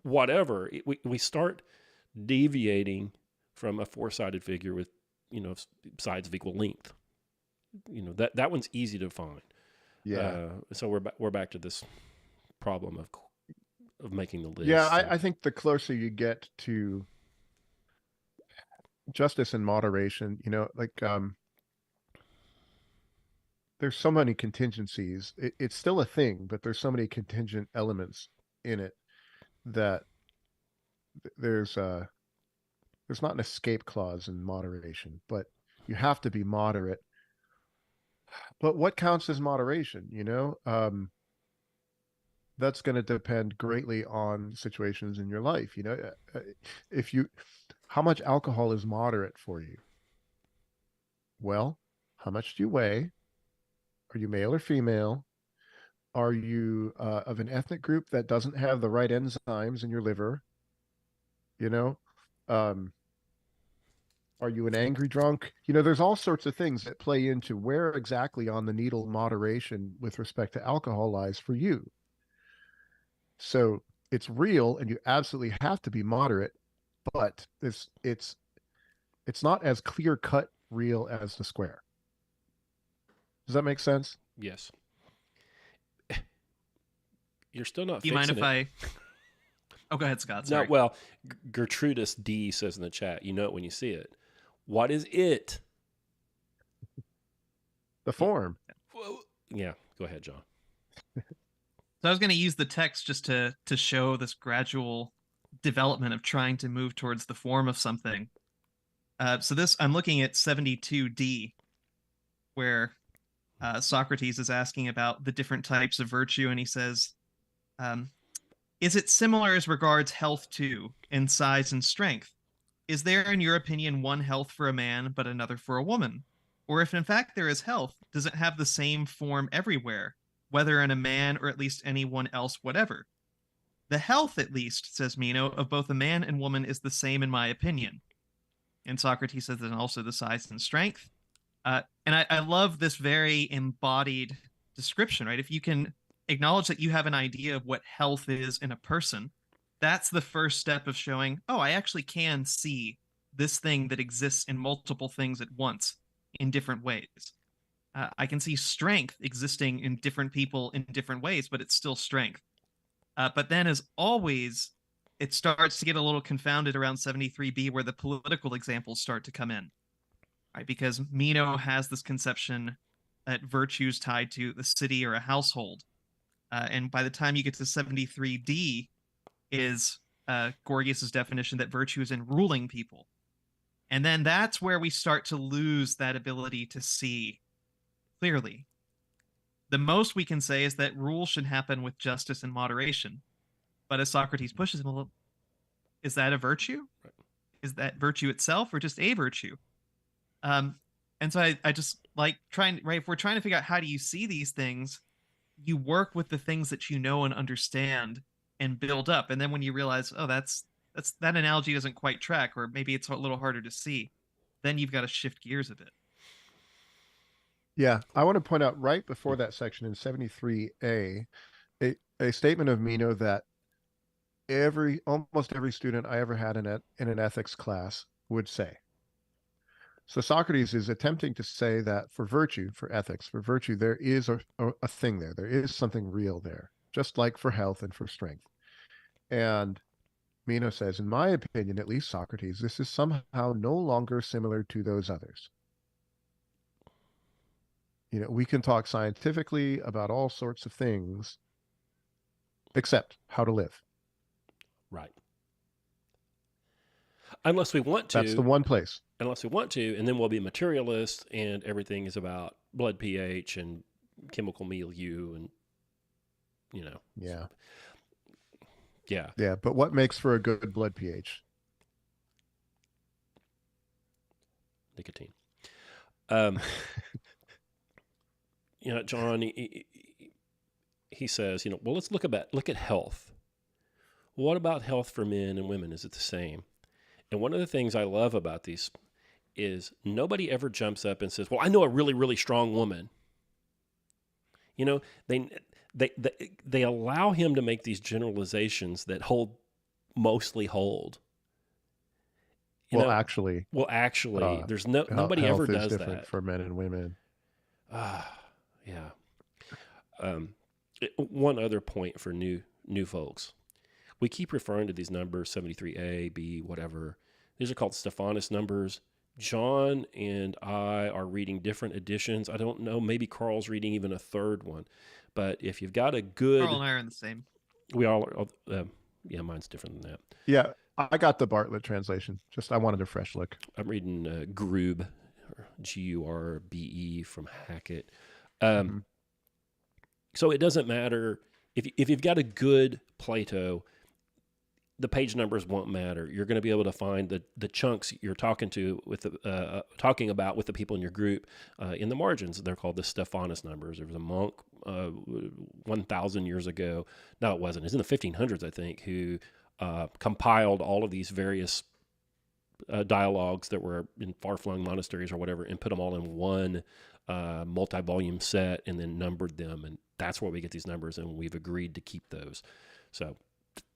Whatever. We start deviating from a four-sided figure with, sides of equal length. That one's easy to find. Yeah. So we're back to this problem of making the list. Yeah, I think the closer you get to justice and moderation, there's so many contingencies. It's still a thing, but there's so many contingent elements in it that there's not an escape clause in moderation, but you have to be moderate. But what counts as moderation? That's going to depend greatly on situations in your life. How much alcohol is moderate for you? Well, how much do you weigh? Are you male or female? Are you of an ethnic group that doesn't have the right enzymes in your liver? Are you an angry drunk? There's all sorts of things that play into where exactly on the needle moderation with respect to alcohol lies for you. So it's real, and you absolutely have to be moderate, but it's not as clear cut real as the square. Does that make sense? Yes. You're still not. Do you mind if I? Oh, go ahead, Scott. Sorry. No, well, Gertrudis D says in the chat, you know it when you see it. What is it? The form. Well, yeah, go ahead, John. So I was going to use the text just to show this gradual development of trying to move towards the form of something. So I'm looking at 72D, where Socrates is asking about the different types of virtue, and he says, is it similar as regards health too, in size and strength? Is there, in your opinion, one health for a man, but another for a woman? Or if in fact there is health, does it have the same form everywhere, whether in a man or at least anyone else whatever? The health, at least, says Meno, of both a man and woman is the same in my opinion. And Socrates says that also the size and strength. And I love this very embodied description, right? If you can acknowledge that you have an idea of what health is in a person, that's the first step of showing, oh, I actually can see this thing that exists in multiple things at once in different ways. I can see strength existing in different people in different ways, but it's still strength. But then, as always, it starts to get a little confounded around 73B, where the political examples start to come in, right? Because Meno has this conception that virtues tied to the city or a household. And by the time you get to 73D, is Gorgias's definition that virtue is in ruling people. And then that's where we start to lose that ability to see clearly. The most we can say is that rule should happen with justice and moderation. But as Socrates pushes him a little, is that a virtue? Right. Is that virtue itself or just a virtue? And so I just like trying, right? If we're trying to figure out how do you see these things, you work with the things that you know and understand and build up. And then when you realize, oh, that analogy doesn't quite track, or maybe it's a little harder to see, then you've got to shift gears a bit. Yeah, I want to point out right before that section in 73A, a statement of Meno that almost every student I ever had in an ethics class would say. So Socrates is attempting to say that for virtue, for ethics, for virtue, there is a thing there. There is something real there, just like for health and for strength. And Meno says, in my opinion, at least Socrates, this is somehow no longer similar to those others. We can talk scientifically about all sorts of things, except how to live. Right. Unless we want to. That's the one place. Unless we want to, and then we'll be materialists, and everything is about blood pH and chemical milieu, and Yeah. Yeah. Yeah, but what makes for a good blood pH? Nicotine. John, he says, well, let's look at health. What about health for men and women? Is it the same? And one of the things I love about these is nobody ever jumps up and says, well, I know a really, really strong woman. They allow him to make these generalizations that mostly hold. Actually, there's nobody ever does different that for men and women. Yeah. One other point for new folks. We keep referring to these numbers, 73A, B, whatever. These are called Stephanus numbers. John and I are reading different editions. I don't know, maybe Karl's reading even a third one. But if you've got a good... Karl and I are in the same. We all are. Yeah, mine's different than that. Yeah, I got the Bartlett translation. I wanted a fresh look. I'm reading Grube, or Gurbe from Hackett. So it doesn't matter. If you've got a good Plato, the page numbers won't matter. You're going to be able to find the chunks you're talking about with the people in your group in the margins. They're called the Stephanus numbers. There was a monk 1,000 years ago. No, it wasn't. It's in the 1500s, I think, who compiled all of these various dialogues that were in far-flung monasteries or whatever, and put them all in one multi-volume set, and then numbered them. And that's where we get these numbers, and we've agreed to keep those. So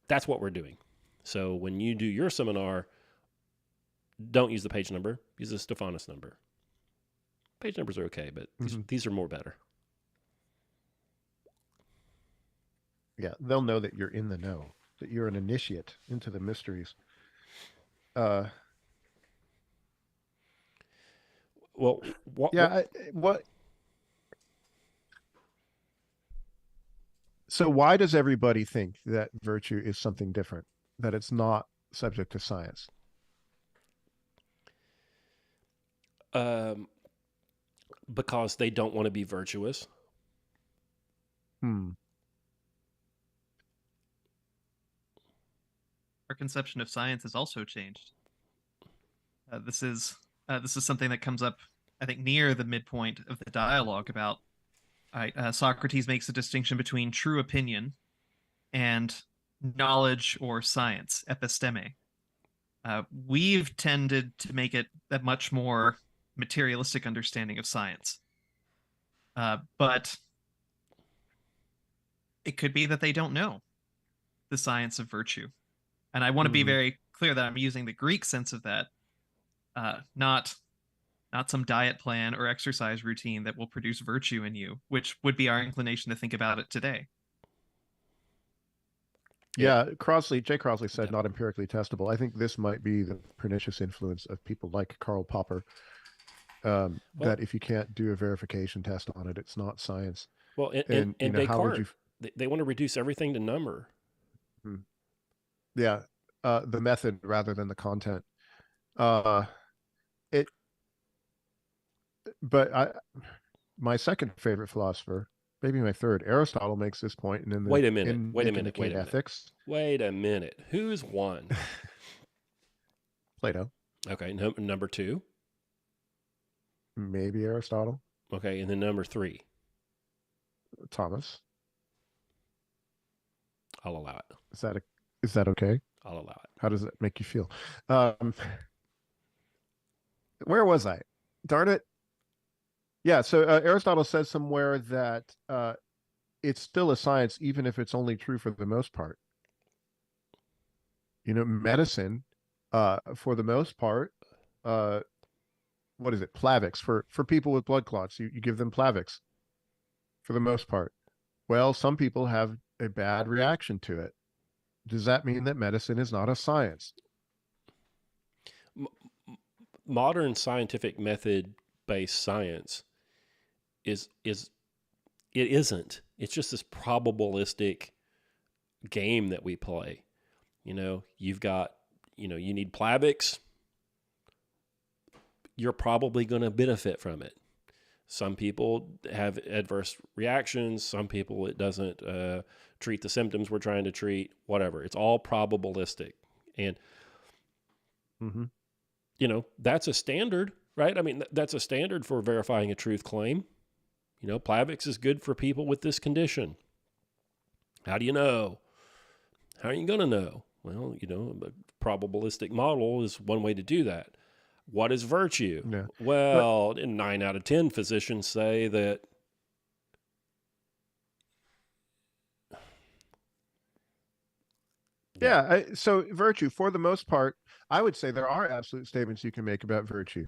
that's what we're doing. So when you do your seminar, don't use the page number. Use the Stephanus number. Page numbers are okay, but these are more better. Yeah, they'll know that you're in the know, that you're an initiate into the mysteries. Well, So why does everybody think that virtue is something different, that it's not subject to science? Because they don't want to be virtuous. Our conception of science has also changed. This is something that comes up, I think, near the midpoint of the dialogue about Socrates makes a distinction between true opinion and knowledge or science, episteme. We've tended to make it a much more materialistic understanding of science. But it could be that they don't know the science of virtue. And I want to be very clear that I'm using the Greek sense of that, not some diet plan or exercise routine that will produce virtue in you, which would be our inclination to think about it today. Yeah, Jay Crossley said not empirically testable. I think this might be the pernicious influence of people like Karl Popper, that if you can't do a verification test on it, it's not science. Well, and Descartes, they want to reduce everything to number. Yeah, the method rather than the content. But my second favorite philosopher, maybe my third, Aristotle, makes this point. And wait a minute. Ethics. Wait a minute. Who's one? Plato. Okay, number two. Maybe Aristotle. Okay, and then number three. Thomas. I'll allow it. Is that okay? I'll allow it. How does that make you feel? Where was I? Darn it. Yeah, so Aristotle says somewhere that it's still a science, even if it's only true for the most part. Medicine, for the most part, uh, what is it? Plavix for people with blood clots. You give them Plavix for the most part. Well, some people have a bad reaction to it. Does that mean that medicine is not a science? M- Modern scientific method based science is it isn't. It's just this probabilistic game that we play. You've got, you need Plavix, you're probably going to benefit from it. Some people have adverse reactions. Some people it doesn't treat the symptoms we're trying to treat, whatever. It's all probabilistic. And, Mm-hmm. That's a standard, right? I mean, that's a standard for verifying a truth claim. Plavix is good for people with this condition. How do you know? How are you going to know? Well, a probabilistic model is one way to do that. What is virtue? Yeah. Well, 9 out of 10 physicians say that so virtue, for the most part, I would say there are absolute statements you can make about virtue.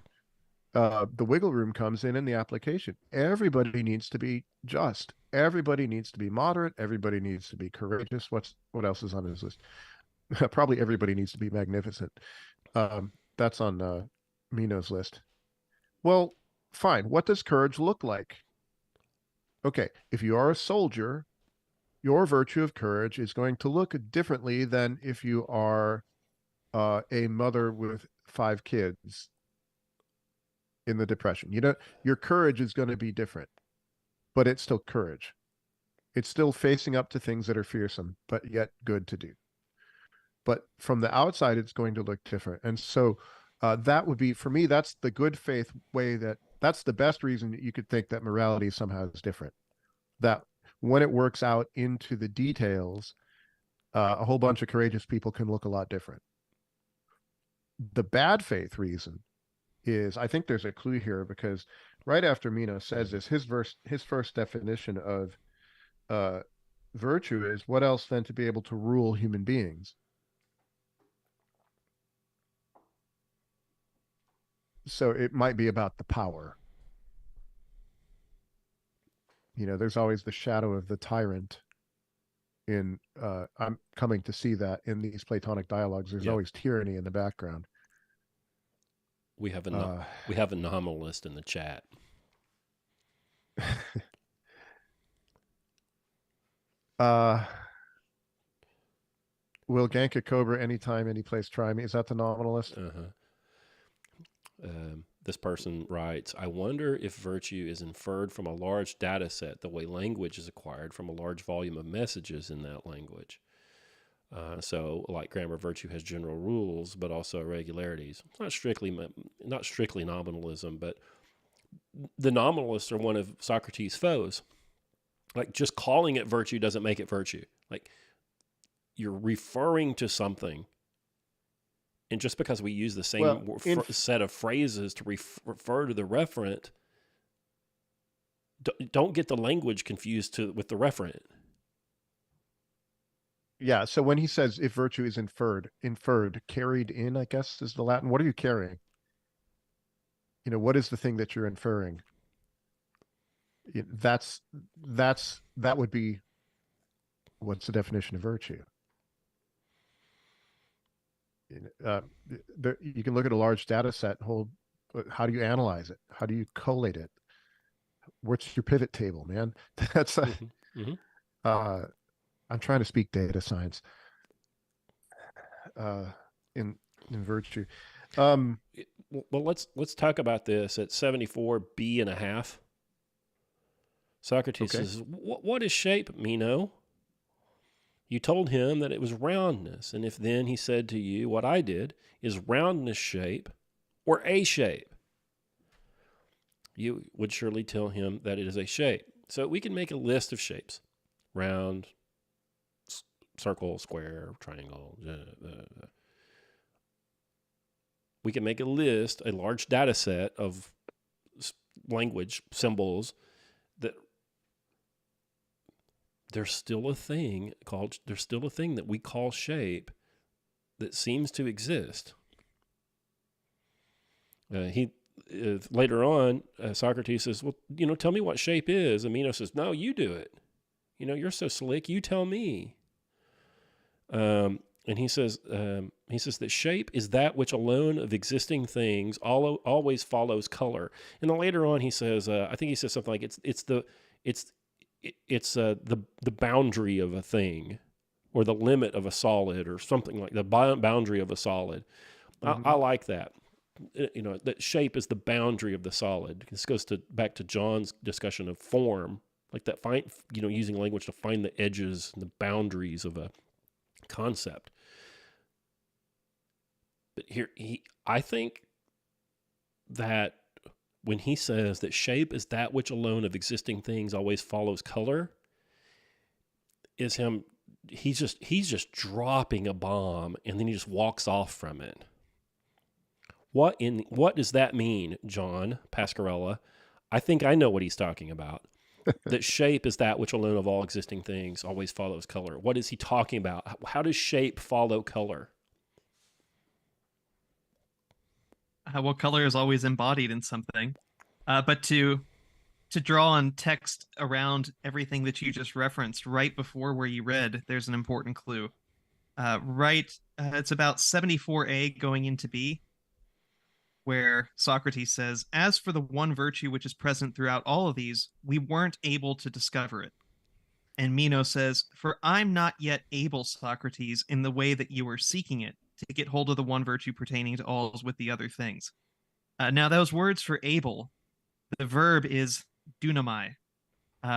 The wiggle room comes in the application. Everybody needs to be just. Everybody needs to be moderate. Everybody needs to be courageous. What else is on his list? Probably everybody needs to be magnificent. That's on Meno's list. Well, fine. What does courage look like? Okay, if you are a soldier, your virtue of courage is going to look differently than if you are a mother with 5 kids in the Depression. Your courage is going to be different, but it's still courage. It's still facing up to things that are fearsome, but yet good to do. But from the outside, it's going to look different. And so that would be, for me, that's the good faith way that's the best reason that you could think that morality somehow is different. That when it works out into the details, a whole bunch of courageous people can look a lot different. The bad faith reason is, I think there's a clue here, because right after Meno says this, his first definition of virtue is, what else than to be able to rule human beings? So it might be about the power. There's always the shadow of the tyrant in I'm coming to see that in these Platonic dialogues. There's always tyranny in the background. we have a nominalist in the chat. Will gank a cobra anytime, any place, try me. Is that the nominalist? Uh-huh. This person writes, I wonder if virtue is inferred from a large data set the way language is acquired from a large volume of messages in that language. So, like grammar, virtue has general rules, but also irregularities. It's not strictly nominalism, but the nominalists are one of Socrates' foes. Like, just calling it virtue doesn't make it virtue. Like, you're referring to something. And just because we use the same set of phrases to refer to the referent, don't get the language confused with the referent. Yeah. So when he says if virtue is inferred, carried in, I guess is the Latin. What are you carrying? What is the thing that you're inferring? That would be, what's the definition of virtue? You can look at a large data set and how do you analyze it? How do you collate it? What's your pivot table, man? That's I'm trying to speak data science in virtue. Well, let's talk about this at 74b.5. Socrates says, what is shape, Meno? You told him that it was roundness, and if then he said to you, what I did is roundness shape or a shape, you would surely tell him that it is a shape. So we can make a list of shapes: round, circle, square, triangle. We can make a large data set of language symbols that there's still a thing that we call shape that seems to exist. He later on, Socrates says, "Well, tell me what shape is." And Meno says, "No, you do it. You're so slick. You tell me." And he says that shape is that which alone of existing things always follows color. And then later on, he says, I think he says something like it's the boundary of a thing, or the limit of a solid, or something like the boundary of a solid. Mhm. I like that. That shape is the boundary of the solid. This goes back to John's discussion of form, like that. Using language to find the edges and the boundaries of a concept. But here, I think that when he says that shape is that which alone of existing things always follows color, he's just dropping a bomb, and then he just walks off from it. What does that mean, John Pascarella? I think I know what he's talking about. That shape is that which alone of all existing things always follows color. What is he talking about? How does shape follow color? Well, color is always embodied in something. But to draw on text around everything that you just referenced right before where you read, there's an important clue. It's about 74a going into B, where Socrates says, "As for the one virtue which is present throughout all of these, we weren't able to discover it." And Meno says, "For I'm not yet able, Socrates, in the way that you are seeking it, to get hold of the one virtue pertaining to all with the other things." Now, those words for able, the verb is dunamai,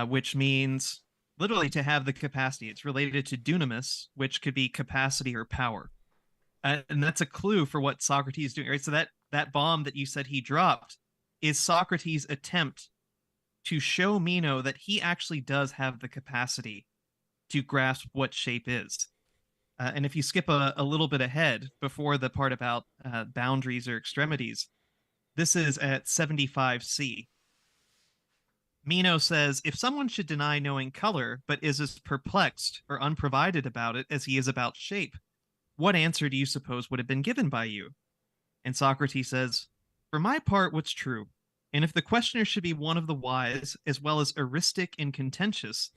which means literally to have the capacity. It's related to dunamis, which could be capacity or power. And that's a clue for what Socrates is doing, right? So that bomb that you said he dropped is Socrates' attempt to show Meno that he actually does have the capacity to grasp what shape is. And if you skip a little bit ahead before the part about boundaries or extremities, this is at 75c. Meno says, "If someone should deny knowing color, but is as perplexed or unprovided about it as he is about shape, what answer do you suppose would have been given by you?" And Socrates says, "For my part, what's true? And if the questioner should be one of the wise, as well as eristic and contentious,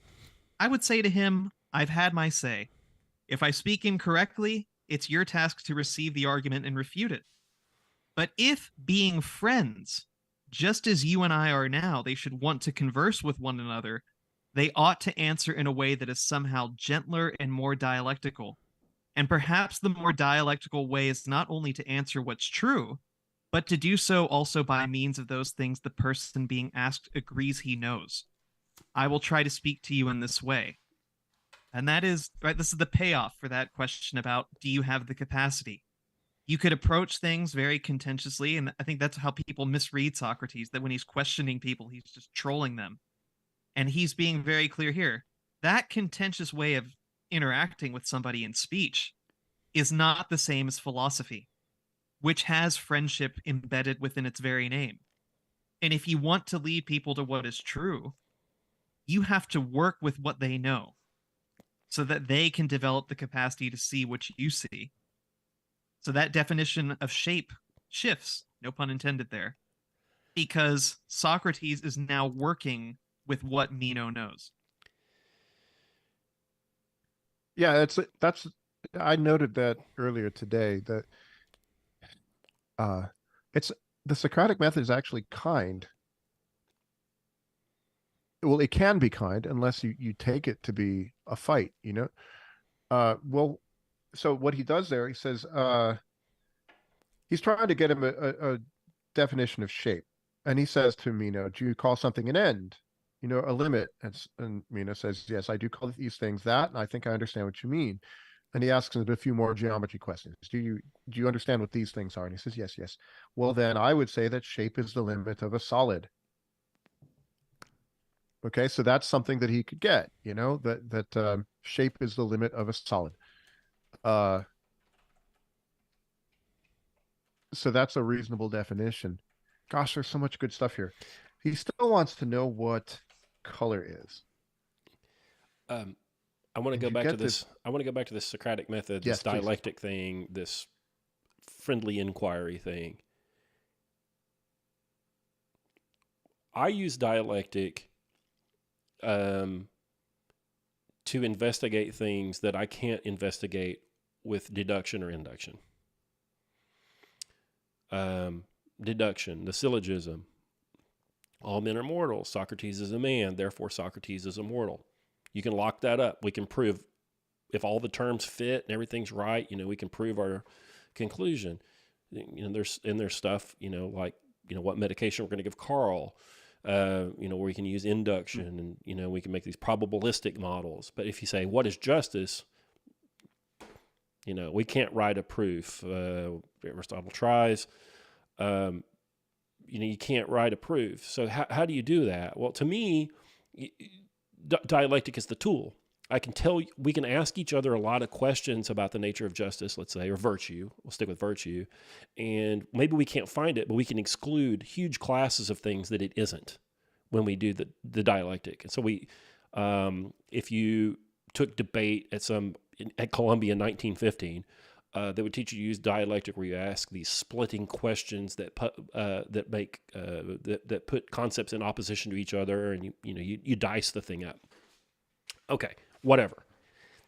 I would say to him, I've had my say. If I speak incorrectly, it's your task to receive the argument and refute it. But if, being friends, just as you and I are now, they should want to converse with one another, they ought to answer in a way that is somehow gentler and more dialectical. And perhaps the more dialectical way is not only to answer what's true, but to do so also by means of those things the person being asked agrees he knows. I will try to speak to you in this way." And that is, right, this is the payoff for that question about, do you have the capacity? You could approach things very contentiously, and I think that's how people misread Socrates, that when he's questioning people, he's just trolling them. And he's being very clear here. That contentious way of interacting with somebody in speech is not the same as philosophy, which has friendship embedded within its very name. And if you want to lead people to what is true, you have to work with what they know so that they can develop the capacity to see what you see. So that definition of shape shifts, no pun intended there, because Socrates is now working with what Meno knows. Yeah, that's I noted that earlier today that it's the Socratic method is actually kind. Well, it can be kind unless you take it to be a fight, you know. Well, so what he does there, he says, he's trying to get him a definition of shape, and he says to Meno, "Do you call something an end? A limit?" And Meno says, "Yes, I do call these things that, and I think I understand what you mean." And he asks him a few more geometry questions. Do you understand what these things are? And he says, "Yes, yes." Well, then I would say that shape is the limit of a solid. Okay, so that's something that he could get, that shape is the limit of a solid. Uh, so that's a reasonable definition. Gosh, there's so much good stuff here. He still wants to know what color is. Um, I want to And go you back to get this. this. I want to go back to this Socratic method, this Yes, please. dialectic thing, this friendly inquiry thing. I use dialectic to investigate things that I can't investigate with deduction or induction. Deduction, the syllogism. All men are mortal. Socrates is a man, therefore Socrates is immortal. You can lock that up. We can prove if all the terms fit and everything's right, we can prove our conclusion. There's stuff, like, what medication we're going to give Karl, where we can use induction and, we can make these probabilistic models. But if you say, what is justice? We can't write a proof. Aristotle tries. You can't write a proof. So how do you do that? Well, to me, dialectic is the tool. I can tell you, we can ask each other a lot of questions about the nature of justice, let's say, or virtue. We'll stick with virtue. And maybe we can't find it, but we can exclude huge classes of things that it isn't when we do the dialectic. And so if you took debate at Columbia in 1915, they would teach you to use dialectic, where you ask these splitting questions that put concepts in opposition to each other, and you dice the thing up. Okay, whatever.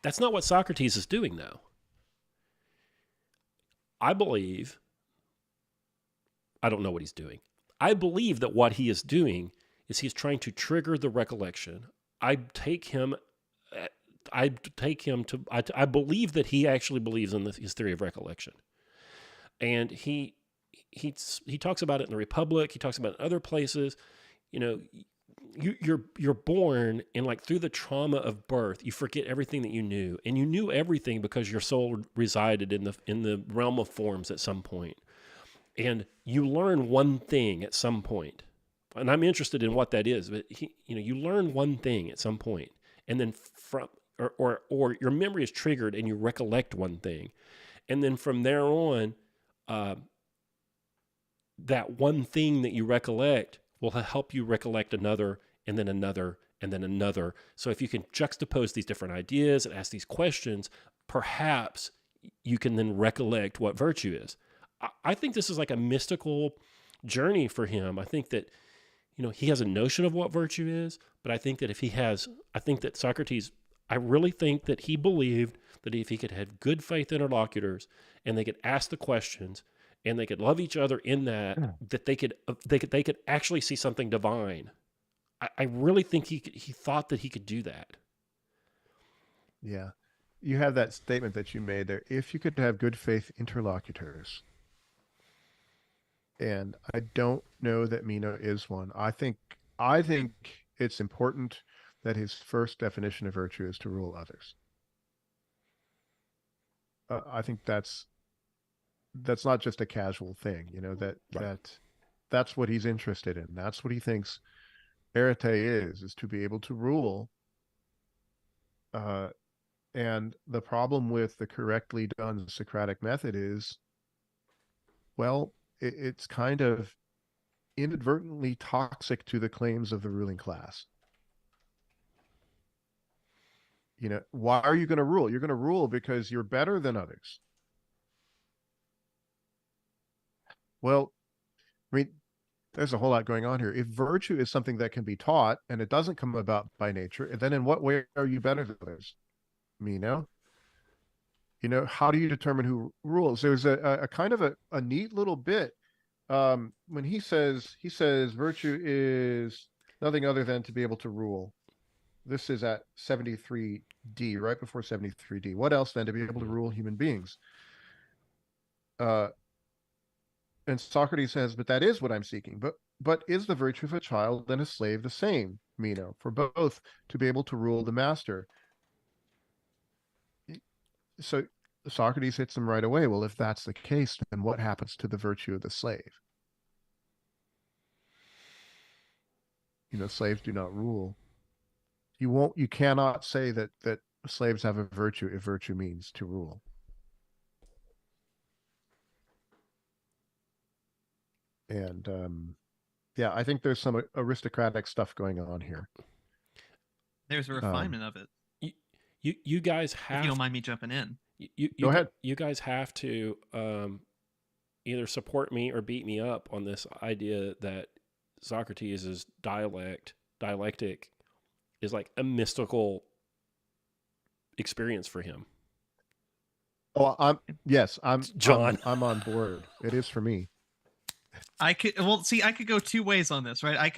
That's not what Socrates is doing, though. I don't know what he's doing. I believe that what he is doing is he's trying to trigger the recollection. I believe that he actually believes in his theory of recollection. And he talks about it in the Republic. He talks about it in other places. You're born, and like through the trauma of birth, you forget everything that you knew, and you knew everything because your soul resided in the realm of forms at some point, and you learn one thing at some point. And I'm interested in what that is, but you learn one thing at some point, and then or your memory is triggered and you recollect one thing. And then from there on, that one thing that you recollect will help you recollect another, and then another, and then another. So if you can juxtapose these different ideas and ask these questions, perhaps you can then recollect what virtue is. I think this is like a mystical journey for him. I think that, he has a notion of what virtue is, but I think that Socrates, I really think that he believed that if he could have good faith interlocutors, and they could ask the questions, and they could love each other in that they could actually see something divine. I really think he thought that he could do that. Yeah. You have that statement that you made there. If you could have good faith interlocutors. And I don't know that Meno is one. I think it's important that his first definition of virtue is to rule others. I think that's not just a casual thing, that's what he's interested in. That's what he thinks arete is to be able to rule. And the problem with the correctly done Socratic method is, well, it's kind of inadvertently toxic to the claims of the ruling class. Why are you going to rule? You're going to rule because you're better than others. Well, I mean, there's a whole lot going on here. If virtue is something that can be taught and it doesn't come about by nature, then in what way are you better than others? How do you determine who rules? There's a kind of a neat little bit when he says virtue is nothing other than to be able to rule. This is at 73D, right before 73D. What else than to be able to rule human beings? And Socrates says, but that is what I'm seeking. But is the virtue of a child and a slave the same, Meno, for both to be able to rule the master? So Socrates hits him right away. Well, if that's the case, then what happens to the virtue of the slave? Slaves do not rule. You cannot say that slaves have a virtue if virtue means to rule. And yeah, I think there's some aristocratic stuff going on here. There's a refinement of it. You guys If you don't have mind me jumping in. Go ahead. you guys have to either support me or beat me up on this idea that Socrates' dialectic is like a mystical experience for him. Oh, I'm John. I'm on board. It is for me. I could I could go two ways on this, right? I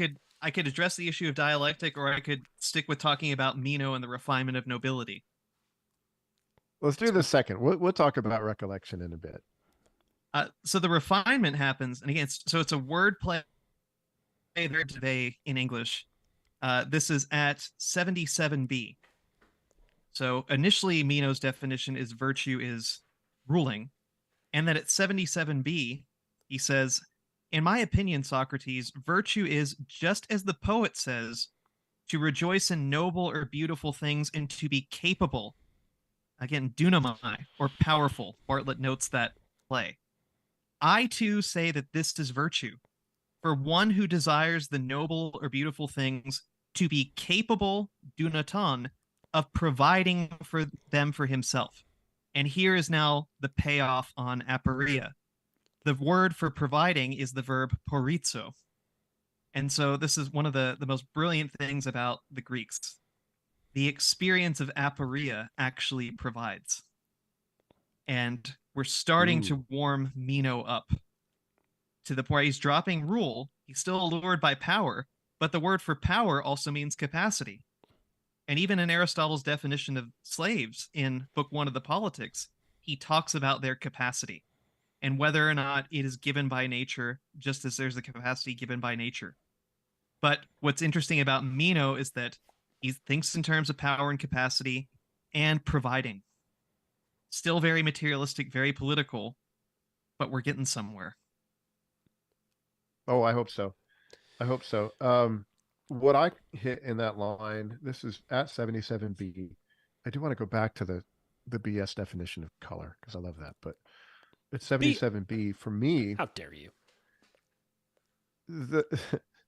could address the issue of dialectic, or I could stick with talking about Meno and the refinement of nobility. Let's do the second. We'll talk about recollection in a bit. So the refinement happens, and again, it's a word play today in English. This is at 77b. So initially, Meno's definition is virtue is ruling, and then at 77b, he says, "In my opinion, Socrates, virtue is just as the poet says, to rejoice in noble or beautiful things and to be capable." Again, dunamai, or powerful. Bartlett notes that play. "I too say that this is virtue. For one who desires the noble or beautiful things to be capable, dunaton, of providing for them for himself." And here is now the payoff on aporia. The word for providing is the verb porizo. And so this is one of the most brilliant things about the Greeks. The experience of aporia actually provides. And we're starting to warm Meno up to the point he's dropping rule. He's still allured by power, but the word for power also means capacity. And even in Aristotle's definition of slaves in Book 1 of the Politics, he talks about their capacity and whether or not it is given by nature, just as there's a capacity given by nature. But what's interesting about Meno is that he thinks in terms of power and capacity and providing. Still very materialistic, very political, but we're getting somewhere. Oh, I hope so. I hope so. What I hit in that line, this is at 77b. I do want to go back to the BS definition of color because I love that. But at 77b, for me, How dare you? the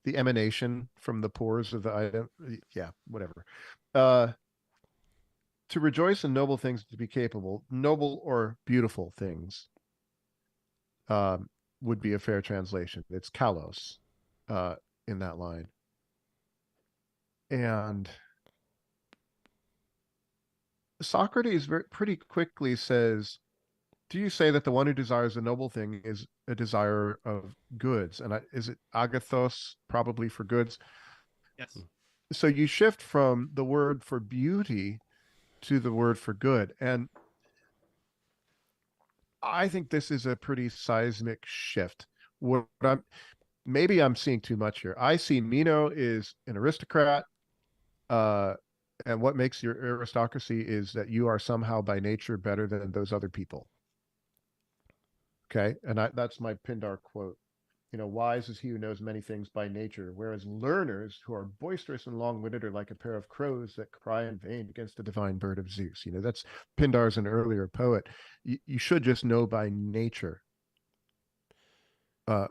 the emanation from the pores of the item, yeah, whatever. To rejoice in noble things, to be capable, noble or beautiful things, would be a fair translation. It's kalos in that line. And Socrates pretty quickly says, "Do you say that the one who desires a noble thing is a desire of goods?" And is it agathos, probably for goods? Yes. So you shift from the word for beauty to the word for good. And I think this is a pretty seismic shift. Maybe I'm seeing too much here. I see Meno is an aristocrat. And what makes your aristocracy is that you are somehow by nature better than those other people. Okay. And that's my Pindar quote. Wise is he who knows many things by nature, whereas learners who are boisterous and long-witted are like a pair of crows that cry in vain against the divine bird of Zeus. That's Pindar's an earlier poet. You should just know by nature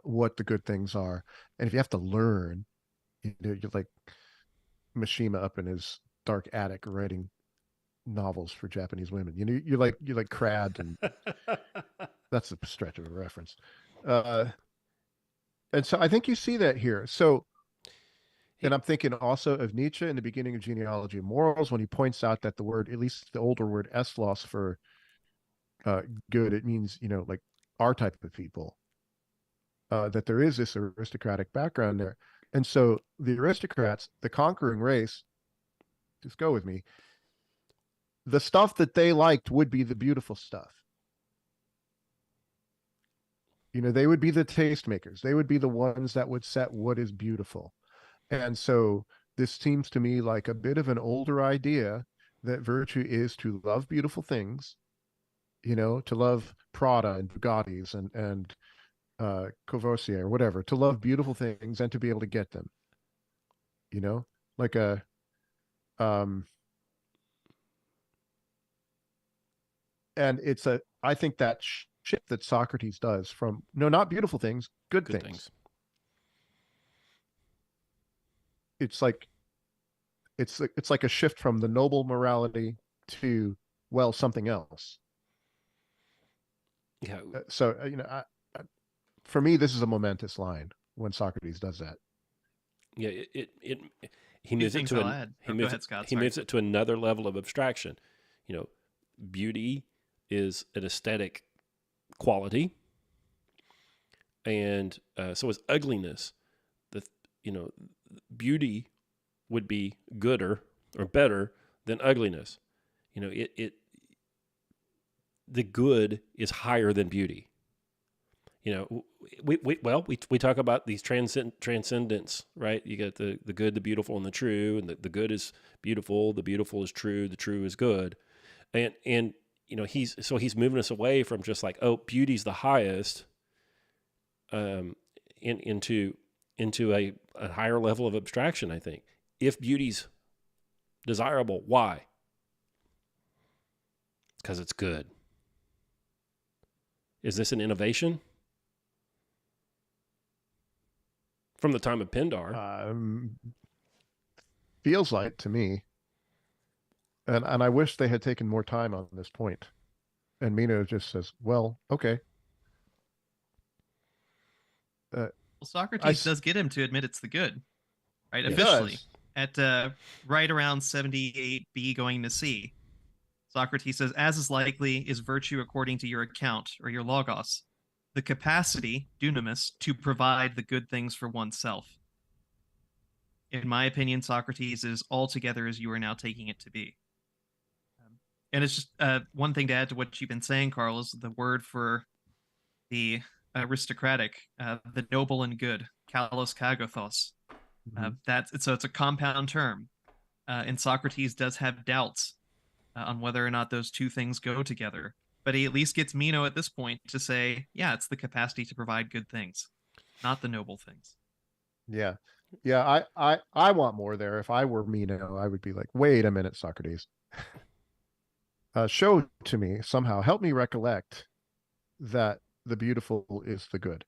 what the good things are. And if you have to learn, you're like Mishima up in his dark attic writing novels for Japanese women. You're like Crad, and that's a stretch of a reference. And so I think you see that here. So, and I'm thinking also of Nietzsche in the beginning of Genealogy of Morals, when he points out that the word, at least the older word eslos for good, it means, like our type of people, that there is this aristocratic background there. And so the aristocrats, the conquering race, just go with me, the stuff that they liked would be the beautiful stuff. They would be the tastemakers. They would be the ones that would set what is beautiful. And so this seems to me like a bit of an older idea that virtue is to love beautiful things, to love Prada and Bugattis and Courvoisier or whatever, to love beautiful things and to be able to get them, like and I think that shift that Socrates does from, no, not beautiful things, good things. It's like a shift from the noble morality to, well, something else. Yeah. So, for me, this is a momentous line when Socrates does that. Yeah. He Two moves it things to I'll add. he Go moves ahead, Scott. he Sorry. moves it to another level of abstraction. You know, beauty is an aesthetic quality, and so is ugliness. The beauty would be gooder or better than ugliness. The good is higher than beauty. We talk about these transcendence, right? You got the good, the beautiful, and the true, and the good is beautiful, the beautiful is true, the true is good, and he's moving us away from just like, oh, beauty's the highest, into a higher level of abstraction. I think if beauty's desirable, why? Because it's good. Is this an innovation? From the time of Pindar. Feels like to me. And I wish they had taken more time on this point. And Meno just says, well, okay. Well, Socrates does get him to admit it's the good, right? He Officially, does. at right around 78b going to C. Socrates says, as is likely is virtue according to your account, or your logos, the capacity, dunamis, to provide the good things for oneself. In my opinion, Socrates is altogether as you are now taking it to be. And it's just one thing to add to what you've been saying, Karl, is the word for the aristocratic, the noble and good, kalos kagathos. So it's a compound term. And Socrates does have doubts on whether or not those two things go together. But he at least gets Meno at this point to say, yeah, it's the capacity to provide good things, not the noble things. Yeah. Yeah, I want more there. If I were Meno, I would be like, wait a minute, Socrates. Show to me somehow, help me recollect that the beautiful is the good.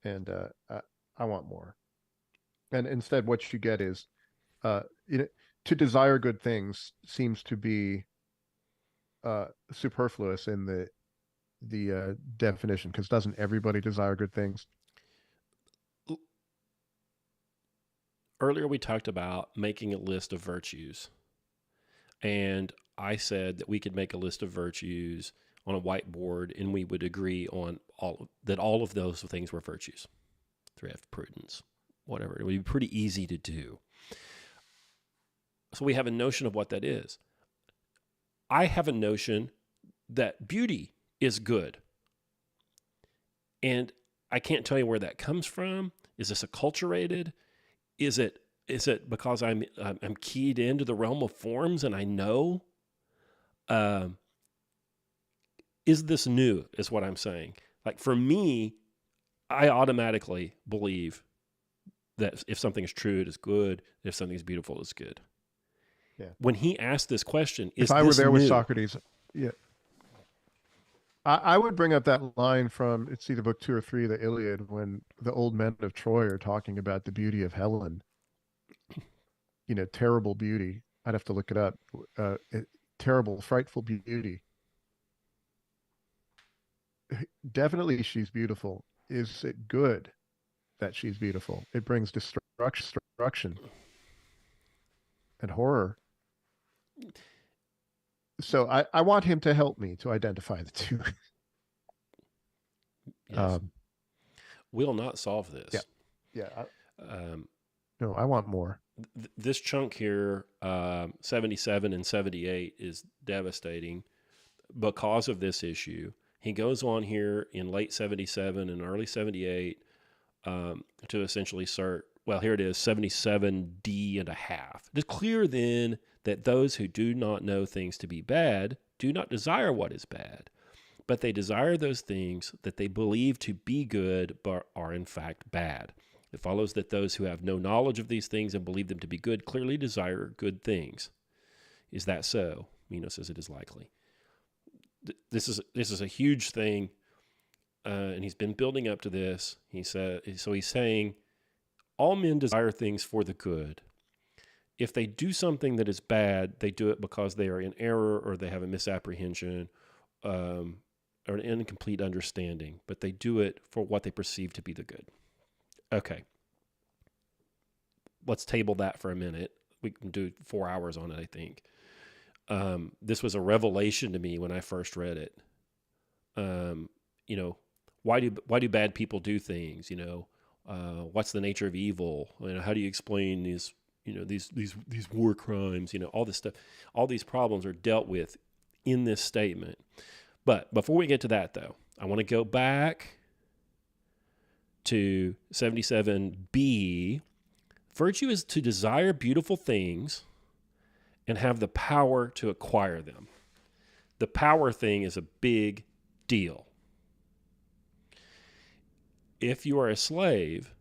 And I want more. And instead, what you get is, to desire good things seems to be superfluous in the definition, because doesn't everybody desire good things? Earlier, we talked about making a list of virtues. And I said that we could make a list of virtues on a whiteboard, and we would agree on all of those things were virtues. Thrift, prudence, whatever. It would be pretty easy to do. So we have a notion of what that is. I have a notion that beauty is good. And I can't tell you where that comes from. Is this acculturated? Is it because I'm keyed into the realm of forms and I know? Is this new, is what I'm saying. Like for me, I automatically believe that if something is true, it is good. If something is beautiful, it's good. Yeah. When he asked this question, is if I were there new? with Socrates, yeah, I would bring up that line from, it's either book 2 or 3 of the Iliad, when the old men of Troy are talking about the beauty of Helen. Terrible beauty. I'd have to look it up. Terrible, frightful beauty. Definitely she's beautiful. Is it good that she's beautiful? It brings destruction and horror. So I want him to help me to identify the two. Yes. We'll not solve this. Yeah. No, I want more. This chunk here, 77 and 78, is devastating because of this issue. He goes on here in late 77 and early 78 to essentially assert, well, here it is, 77D and a half. It is clear then that those who do not know things to be bad do not desire what is bad, but they desire those things that they believe to be good but are in fact bad. It follows that those who have no knowledge of these things and believe them to be good clearly desire good things. Is that so? Meno says it is likely. This is a huge thing, and he's been building up to this. He's saying all men desire things for the good, if they do something that is bad, they do it because they are in error or they have a misapprehension or an incomplete understanding, but they do it for what they perceive to be the good. Okay. Let's table that for a minute. We can do 4 hours on it, I think. This was a revelation to me when I first read it. Why do bad people do things? What's the nature of evil? How do you explain these war crimes? All this stuff. All these problems are dealt with in this statement. But before we get to that, though, I want to go back to 77b. Virtue is to desire beautiful things and have the power to acquire them. The power thing is a big deal. If you are a slave,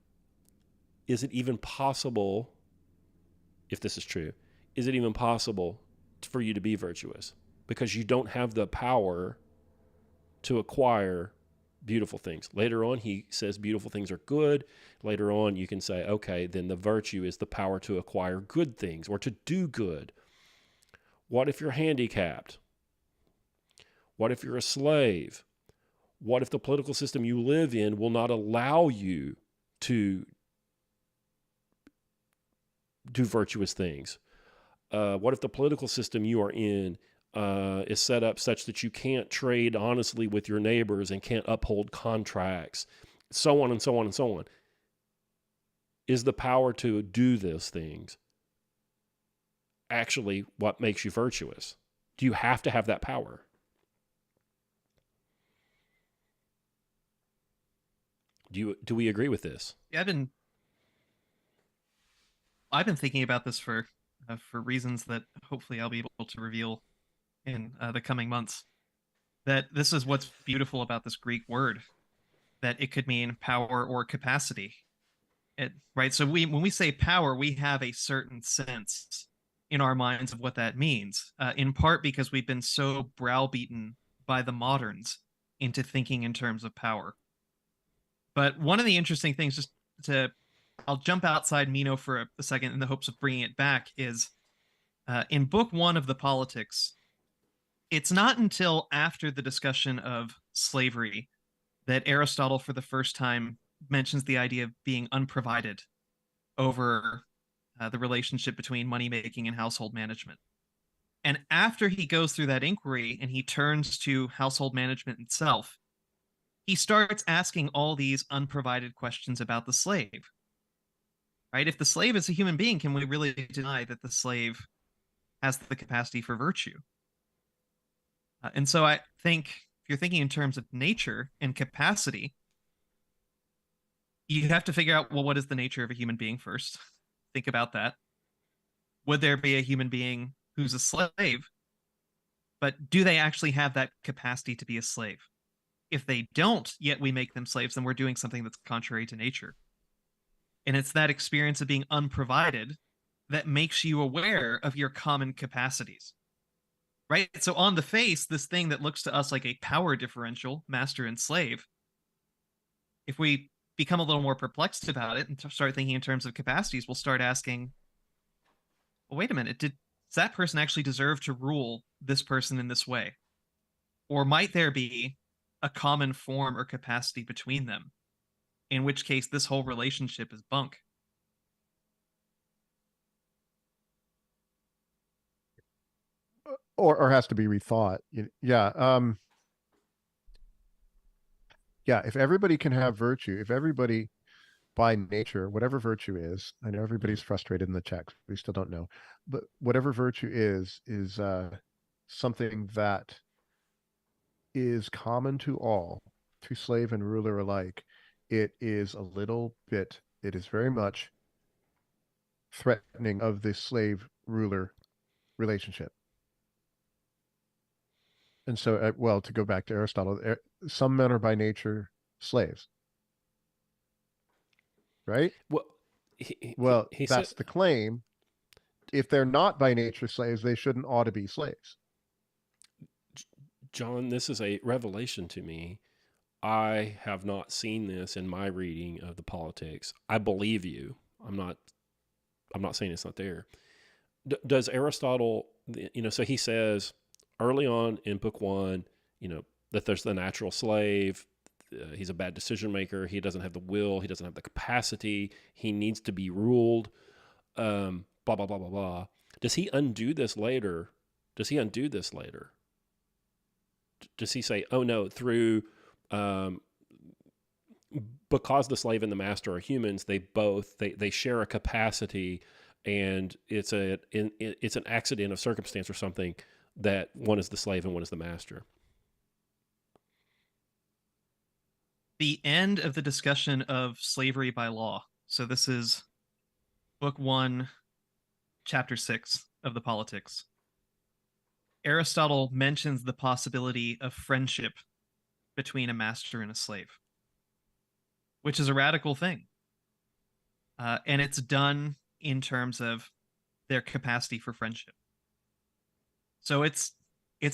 is it even possible, if this is true, is it even possible for you to be virtuous? Because you don't have the power to acquire beautiful things. Later on, he says beautiful things are good. Later on, you can say, okay, then the virtue is the power to acquire good things or to do good. What if you're handicapped? What if you're a slave? What if the political system you live in will not allow you to do virtuous things? What if the political system you are in is set up such that you can't trade honestly with your neighbors and can't uphold contracts, so on and so on and so on? Is the power to do those things actually what makes you virtuous? Do you have to have that power? Do we agree with this? Yeah, I've been thinking about this for reasons that hopefully I'll be able to reveal in the coming months. That this is what's beautiful about this Greek word, that it could mean power or capacity. Right? So when we say power, we have a certain sense in our minds of what that means, in part because we've been so browbeaten by the moderns into thinking in terms of power. But one of the interesting things, I'll jump outside Meno for a second in the hopes of bringing it back, is in book 1 of the Politics, it's not until after the discussion of slavery that Aristotle for the first time mentions the idea of being unprovided over the relationship between money making and household management. And after he goes through that inquiry and he turns to household management itself, he starts asking all these unprovided questions about the slave. Right? If the slave is a human being, can we really deny that the slave has the capacity for virtue? And so I think if you're thinking in terms of nature and capacity, you have to figure out, well, what is the nature of a human being first? Think about that. Would there be a human being who's a slave? But do they actually have that capacity to be a slave? If they don't, yet we make them slaves, then we're doing something that's contrary to nature. And it's that experience of being unprovided that makes you aware of your common capacities. Right? So on the face, this thing that looks to us like a power differential, master and slave, if we become a little more perplexed about it and start thinking in terms of capacities, we'll start asking, well, wait a minute, does that person actually deserve to rule this person in this way? Or might there be a common form or capacity between them, in which case this whole relationship is bunk? Or has to be rethought. Yeah. Yeah. If everybody can have virtue, if everybody by nature, whatever virtue is, I know everybody's frustrated in the text. We still don't know, but whatever virtue is something that is common to all, to slave and ruler alike. It is very much threatening of the slave ruler relationship. And so, well, to go back to Aristotle, some men are by nature slaves, right? Well, Well, he that's said, the claim. If they're not by nature slaves, they shouldn't ought to be slaves. John, this is a revelation to me. I have not seen this in my reading of the Politics. I believe you. I'm not saying it's not there. does Aristotle, so he says early on in book one, that there's the natural slave. He's a bad decision maker. He doesn't have the will. He doesn't have the capacity. He needs to be ruled. Blah, blah, blah, blah, blah. Does he undo this later? Does he say, oh no, through, because the slave and the master are humans, they share a capacity, and it's an accident of circumstance or something that one is the slave and one is the master. The end of the discussion of slavery by law. So this is book 1, chapter 6 of the Politics. Aristotle mentions the possibility of friendship between a master and a slave, which is a radical thing. And it's done in terms of their capacity for friendship. So it's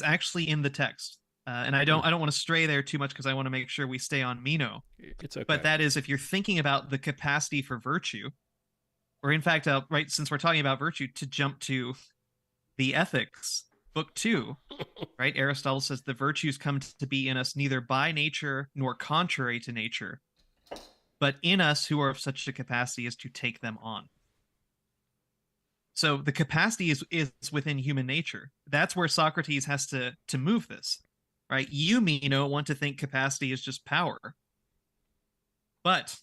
actually in the text. And I don't want to stray there too much because I want to make sure we stay on Meno. It's okay. But that is, if you're thinking about the capacity for virtue, or in fact, right, since we're talking about virtue, to jump to the Ethics, book 2, right? Aristotle says the virtues come to be in us neither by nature nor contrary to nature, but in us who are of such a capacity as to take them on. So the capacity is within human nature. That's where Socrates has to move this, right? You, Meno, want to think capacity is just power. But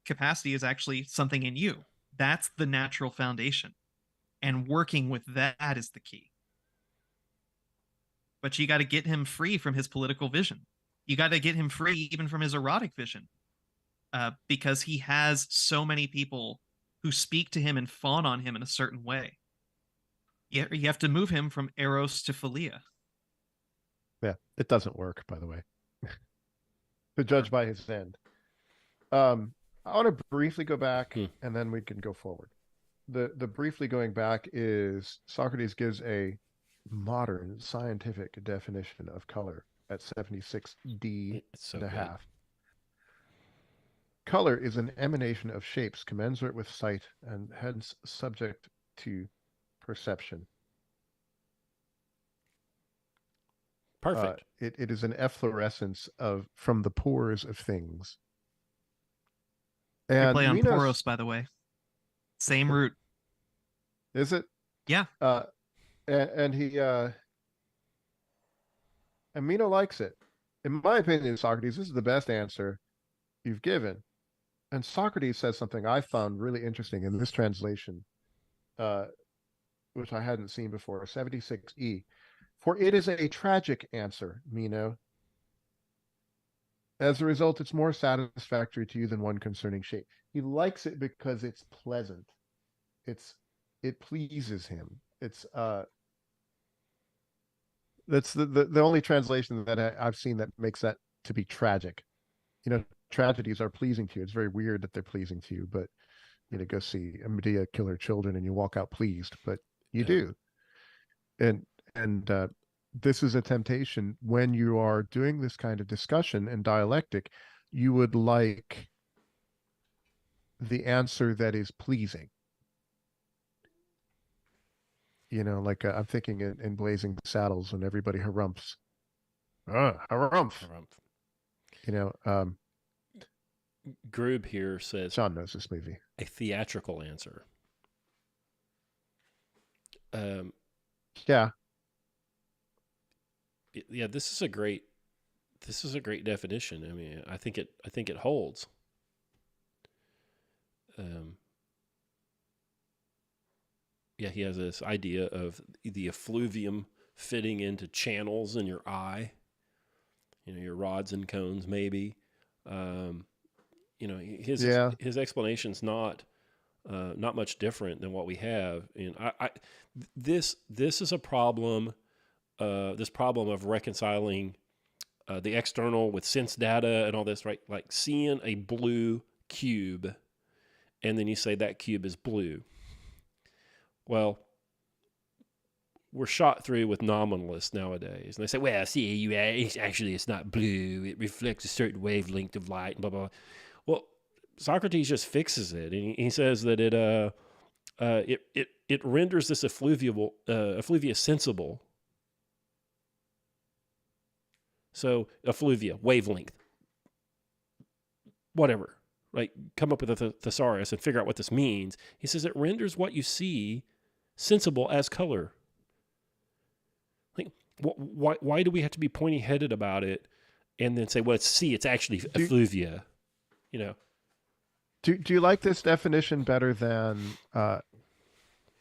capacity is actually something in you. That's the natural foundation. And working with that is the key. But you got to get him free from his political vision. You got to get him free even from his erotic vision. Because he has so many people who speak to him and fawn on him in a certain way. You have to move him from eros to philia. Yeah, it doesn't work, by the way. To judge by his end. I want to briefly go back, and then we can go forward. The briefly going back is Socrates gives a modern scientific definition of color at 76D and a half. Color is an emanation of shapes commensurate with sight and hence subject to perception. Perfect. It is an efflorescence from the pores of things. And play on Meno's, poros, by the way. Same root. Is it? Yeah. And Meno likes it. In my opinion, Socrates, this is the best answer you've given. And Socrates says something I found really interesting in this translation, which I hadn't seen before, 76E. For it is a tragic answer, Meno. As a result, it's more satisfactory to you than one concerning shape. He likes it because it's pleasant. It pleases him. That's the only translation that I've seen that makes that to be tragic. Tragedies are pleasing to you. It's very weird that they're pleasing to you, but go see a Medea kill her children and you walk out pleased, but you do. And this is a temptation when you are doing this kind of discussion and dialectic. You would like the answer that is pleasing. Like I'm thinking in Blazing Saddles when everybody harumphs. Harumph. Groob here says John knows this movie. A theatrical answer. Yeah. Yeah, this is a great definition. I mean, I think it holds. Yeah, he has this idea of the effluvium fitting into channels in your eye. Your rods and cones, maybe. His explanation's not much different than what we have. And this is a problem. This problem of reconciling the external with sense data and all this, right? Like seeing a blue cube, and then you say that cube is blue. Well, we're shot through with nominalists nowadays, and they say, "Well, see, it's not blue. It reflects a certain wavelength of light." Blah blah. Well, Socrates just fixes it, and he says that it renders this effluvia sensible. So effluvia, wavelength, whatever, right? Come up with a thesaurus and figure out what this means. He says it renders what you see sensible as color. Like, why do we have to be pointy-headed about it and then say, well, it's actually effluvia, you know? Do you like this definition better than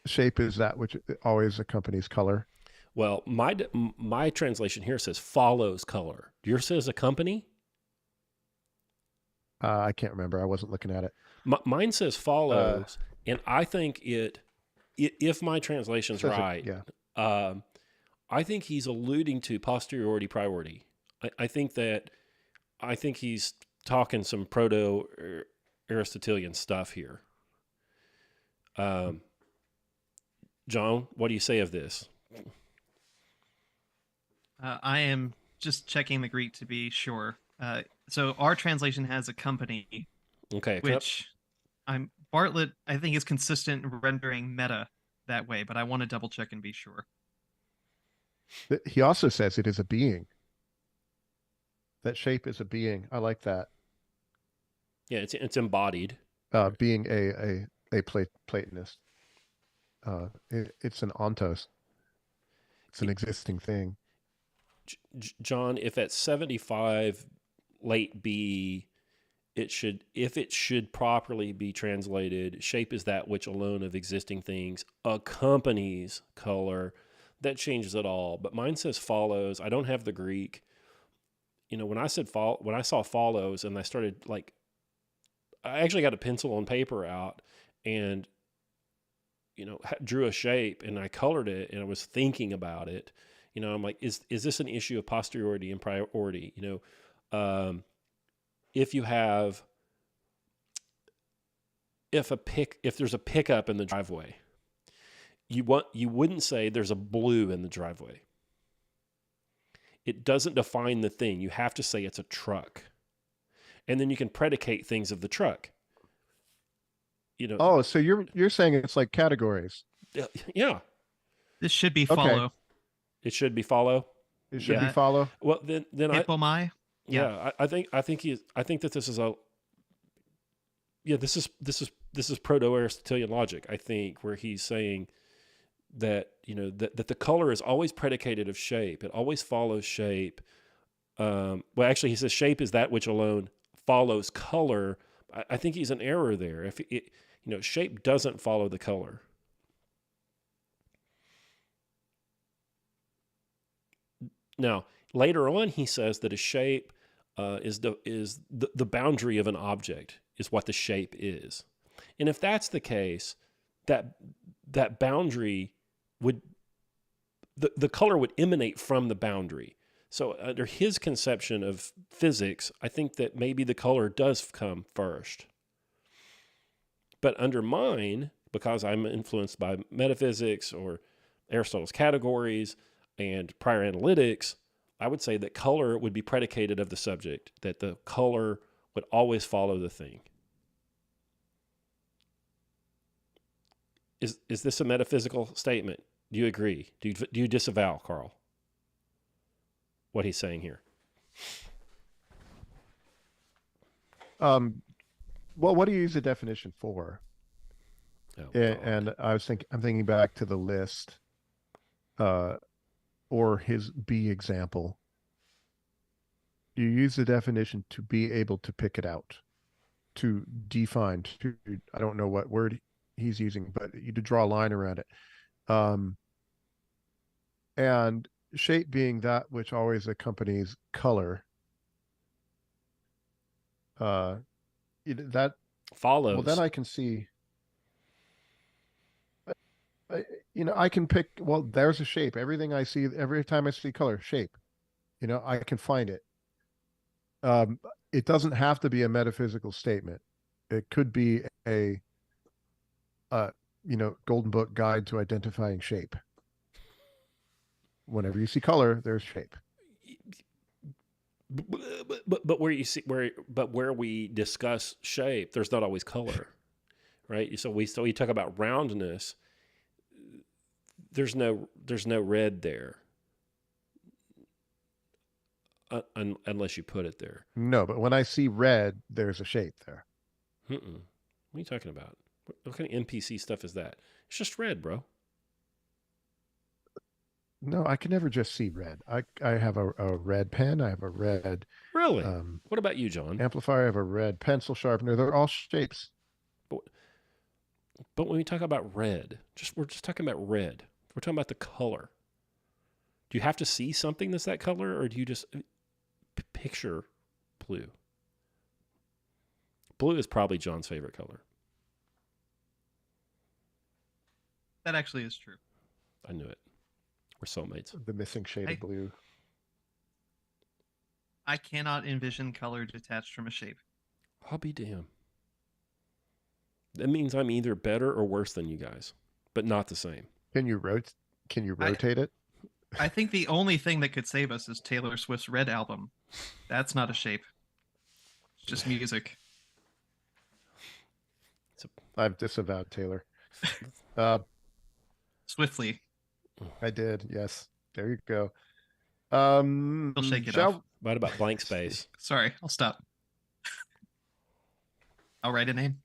shape is that which always accompanies color? Well, my translation here says follows color. Yours says accompany? I can't remember. I wasn't looking at it. Mine says follows, and I think if my translation's right, yeah. I think he's alluding to posteriority priority. I think he's talking some proto-Aristotelian stuff here. John, what do you say of this? I am just checking the Greek to be sure. So our translation has accompany, Okay, which Bartlett I think is consistent in rendering meta that way, but I want to double check and be sure. He also says it is a being. That shape is a being. I like that. Yeah, it's embodied. Being a Platonist. It's an ontos. It's an existing thing. John, if at 75 late B, if it should properly be translated, shape is that which alone of existing things accompanies color, that changes it all. But mine says follows. I don't have the Greek. You know, when I saw follows and I started I actually got a pencil and paper out and, drew a shape and I colored it and I was thinking about it. You know, I'm like, is this an issue of posteriority and priority? You know, if there's a pickup in the driveway, you wouldn't say there's a blue in the driveway. It doesn't define the thing. You have to say it's a truck, and then you can predicate things of the truck. You know. Oh, so you're saying it's like categories? Yeah. This should be follow. Okay. It should be follow. It should be follow. Well, then Hippomai? Yeah, I think that this is this is proto-Aristotelian logic. I think where he's saying that that the color is always predicated of shape. It always follows shape. Well, actually, he says shape is that which alone follows color. I think he's in error there. If shape doesn't follow the color. Now, later on, he says that a shape is the boundary of an object is what the shape is, and if that's the case, that boundary would the color would emanate from the boundary. So under his conception of physics, I think that maybe the color does come first. But under mine, because I'm influenced by metaphysics or Aristotle's categories and prior analytics, I would say that color would be predicated of the subject, that the color would always follow the thing. Is this a metaphysical statement? Do you agree? Do you disavow, Karl, what he's saying here? Well, what do you use the definition for? Oh, And I'm thinking back to the list, or his B example. You use the definition to be able to pick it out, to define, I don't know what word he's using, but you to draw a line around it. And shape being that which always accompanies color. That follows. Well, then I can see. I can pick. Well, there's a shape. Everything I see, every time I see color, shape. I can find it. It doesn't have to be a metaphysical statement. It could be a golden book guide to identifying shape. Whenever you see color, there's shape. But where we discuss shape, there's not always color, right? So we talk about roundness. there's no red there, unless you put it there. No, but when I see red, there's a shape there. Mm-mm. What are you talking about? What kind of NPC stuff is that? It's just red, bro. No, I can never just see red. I have a red pen. I have a red Really? um, What about you, John? amplifier. I have a red pencil sharpener. They're all shapes. But, but when we talk about red, we're just talking about red. We're talking about the color. Do you have to see something that's that color, or do you just picture blue? Blue is probably John's favorite color. That actually is true. I knew it. We're soulmates. The missing shade of blue. I cannot envision color detached from a shape. I'll be damned. That means I'm either better or worse than you guys, but not the same. Can you rotate it? I think the only thing that could save us is Taylor Swift's Red album. That's not a shape. It's just music. I've disavowed Taylor. Swiftly. I did. Yes. There you go. He'll shake it off. What about blank space? Sorry, I'll stop. I'll write a name.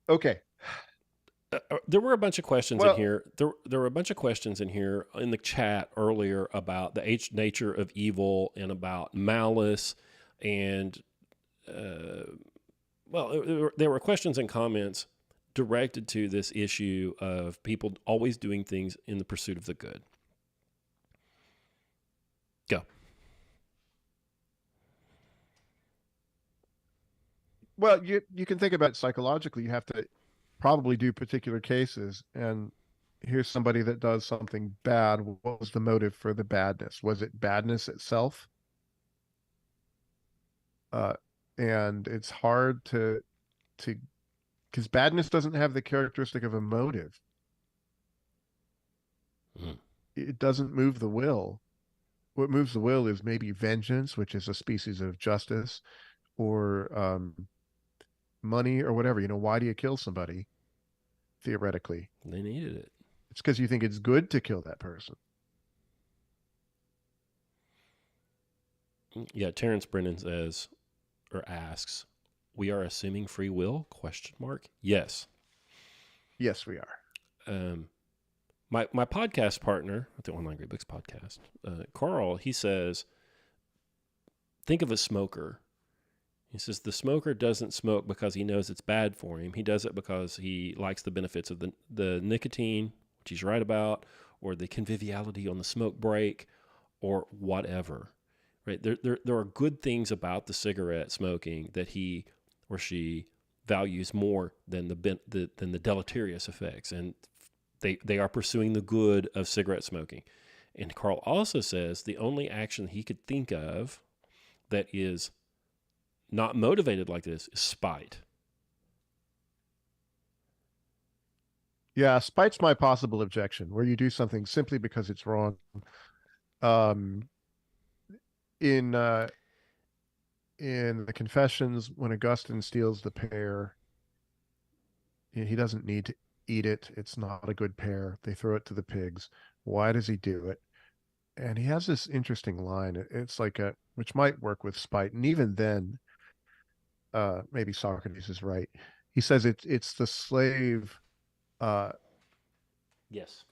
Okay. There were a bunch of questions in here. There were a bunch of questions in here in the chat earlier about the nature of evil and about malice, and there were questions and comments directed to this issue of people always doing things in the pursuit of the good. Go. Well, you can think about it psychologically. You have to probably do particular cases, and here's somebody that does something bad. What was the motive for the badness? Was it badness itself? And it's hard to because badness doesn't have the characteristic of a motive. It doesn't move the will. What moves the will is maybe vengeance, which is a species of justice, or money, or whatever. Why do you kill somebody? Theoretically, They needed it. it's because you think it's good to kill that person. Yeah, Terrence Brennan asks, "We are assuming free will?" ? Yes. Yes, we are. My podcast partner at the Online Great Books podcast, Karl, he says, think of a smoker. He says the smoker doesn't smoke because he knows it's bad for him. He does it because he likes the benefits of the nicotine, which he's right about, or the conviviality on the smoke break, or whatever. Right? There are good things about the cigarette smoking that he or she values more than the deleterious effects, and they are pursuing the good of cigarette smoking. And Karl also says the only action he could think of that is not motivated like this is spite. Yeah, spite's my possible objection, where you do something simply because it's wrong. In the Confessions, when Augustine steals the pear, he doesn't need to eat it. It's not a good pear. They throw it to the pigs. Why does he do it? And he has this interesting line. It's like which might work with spite. And even then, maybe Socrates is right. He says it's the slave Yes.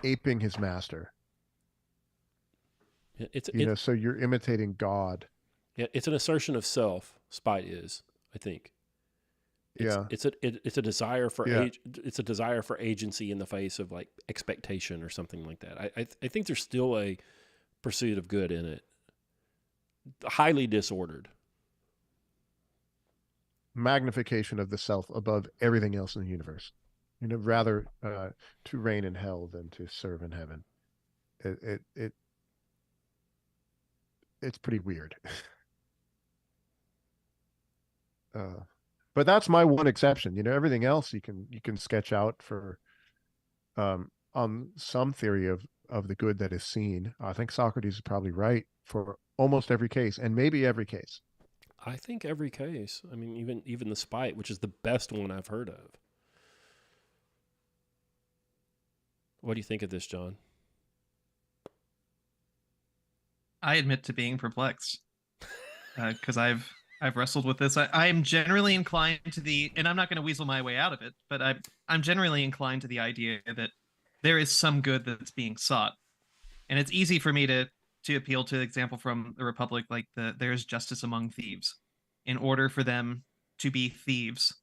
aping his master. It's so you're imitating God. Yeah, it's an assertion of self. Spite is, I think. It's a desire for it's a desire for agency in the face of like expectation or something like that. I think there's still a pursuit of good in it. Highly disordered. Magnification of the self above everything else in the universe. Rather to reign in hell than to serve in heaven. It's pretty weird. But that's my one exception. Everything else you can sketch out for on some theory of the good that is seen. I think Socrates is probably right for almost every case, and maybe every case. I think every case. I mean, even the spite, which is the best one I've heard of. What do you think of this, John? I admit to being perplexed because I've wrestled with this. I am generally inclined to the, and I'm not going to weasel my way out of it, but I'm generally inclined to the idea that there is some good that's being sought, and it's easy for me to appeal to the example from the Republic, like there's justice among thieves. In order for them to be thieves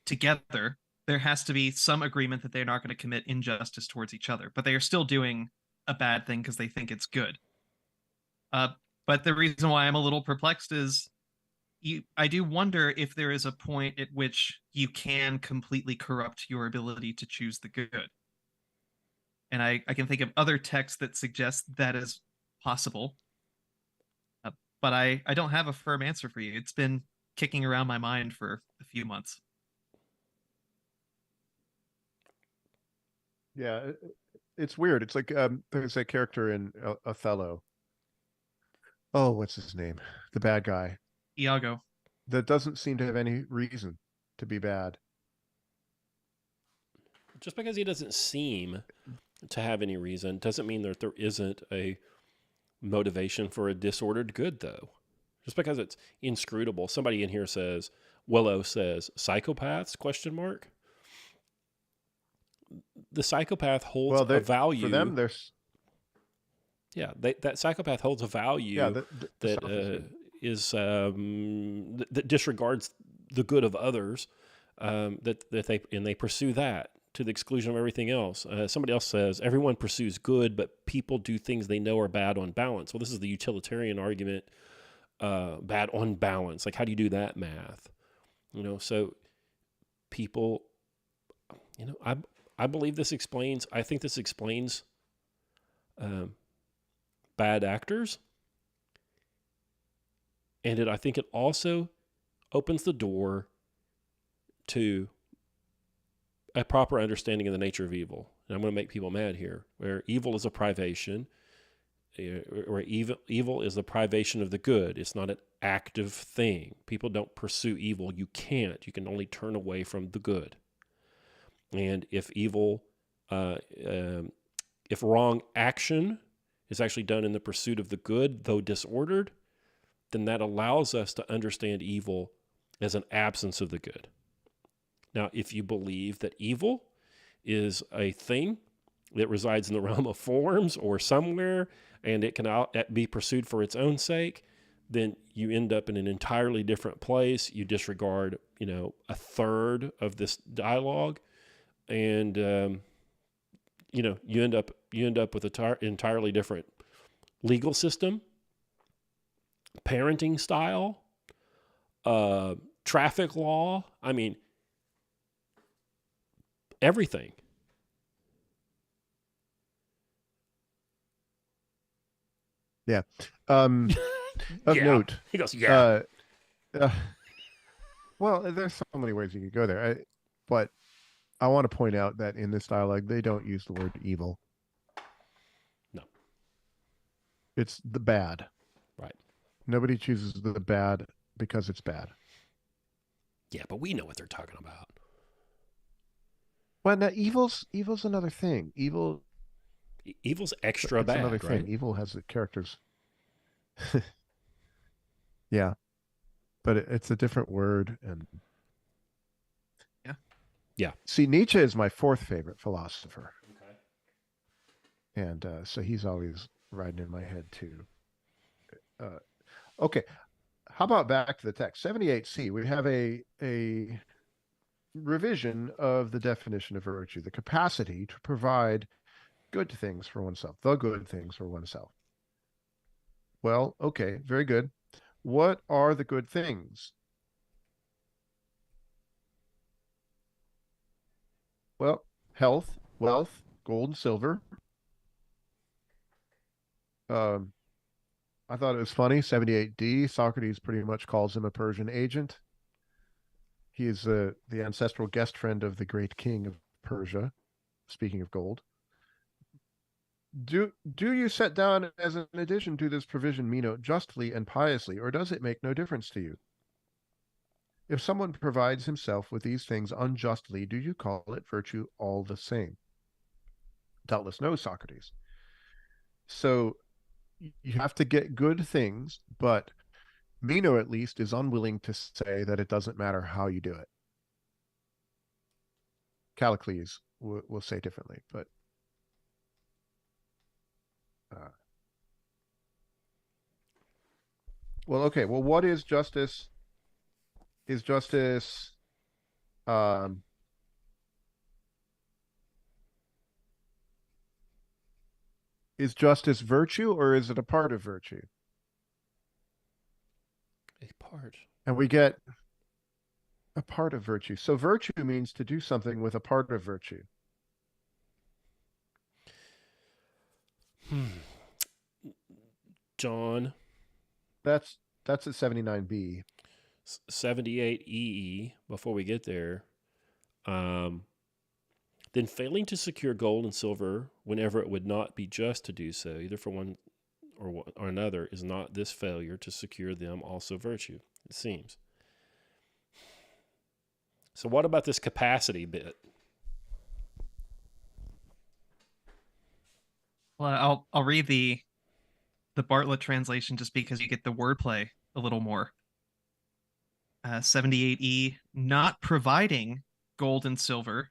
together, there has to be some agreement that they're not going to commit injustice towards each other, but they are still doing a bad thing because they think it's good. Uh, but the reason why I'm a little perplexed is I do wonder if there is a point at which you can completely corrupt your ability to choose the good. And I can think of other texts that suggest that is possible. But I don't have a firm answer for you. It's been kicking around my mind for a few months. Yeah, it's weird. It's like there's a character in Othello. Oh, what's his name? The bad guy Iago. that doesn't seem to have any reason to be bad. Just because he doesn't seem to have any reason doesn't mean that there isn't a motivation for a disordered good, though. Just because it's inscrutable. Somebody in here says, Willow says, psychopaths, question mark. The psychopath holds a value. For them, there's... Yeah, that psychopath holds a value that disregards the good of others. They pursue that to the exclusion of everything else. Somebody else says everyone pursues good, but people do things they know are bad on balance. Well, this is the utilitarian argument. Bad on balance. Like, how do you do that math? So people, I believe this explains. I think this explains. Bad actors, and I think it also opens the door to a proper understanding of the nature of evil. And I'm going to make people mad here, where evil is a privation, or evil is the privation of the good. It's not an active thing. People don't pursue evil. You can't. You can only turn away from the good. And if evil, if wrong action is actually done in the pursuit of the good, though disordered, then that allows us to understand evil as an absence of the good. Now, if you believe that evil is a thing that resides in the realm of forms or somewhere, and it can be pursued for its own sake, then you end up in an entirely different place. You disregard, a third of this dialogue, and you end up with an entirely different legal system, parenting style, traffic law. I mean, everything. Yeah. Of note. He goes, yeah. Well, there's so many ways you could go there. But I want to point out that in this dialogue, they don't use the word evil. No. It's the bad. Right. Nobody chooses the bad because it's bad. Yeah, but we know what they're talking about. Well, now evil's another thing. Evil's extra bad, another right? thing. Evil has the characters. Yeah. But it's a different word, and yeah. See, Nietzsche is my fourth favorite philosopher. Okay. And so he's always riding in my head too. Okay. How about back to the text? 78C, we have a revision of the definition of virtue, the capacity to provide good things for oneself, the good things for oneself. Well, okay, very good. What are the good things? Well, health, wealth, gold, and silver. I thought it was funny. 78D, Socrates pretty much calls him a Persian agent. He is the ancestral guest friend of the great king of Persia, speaking of gold. Do you set down as an addition to this provision, Meno, justly and piously, or does it make no difference to you? If someone provides himself with these things unjustly, do you call it virtue all the same? doubtless knows Socrates. So you have to get good things, but Meno at least is unwilling to say that it doesn't matter how you do it. Callicles will say differently, but uh, well, okay. Well, what is justice? Is justice um, is justice virtue, or is it a part of virtue? A part. And we get a part of virtue. So virtue means to do something with a part of virtue. John. That's at 79b. 78 EE, before we get there. Then failing to secure gold and silver whenever it would not be just to do so, either for one or another, is not this failure to secure them also virtue, it seems. So what about this capacity bit? Well, I'll read the Bartlett translation just because you get the wordplay a little more. 78E, not providing gold and silver,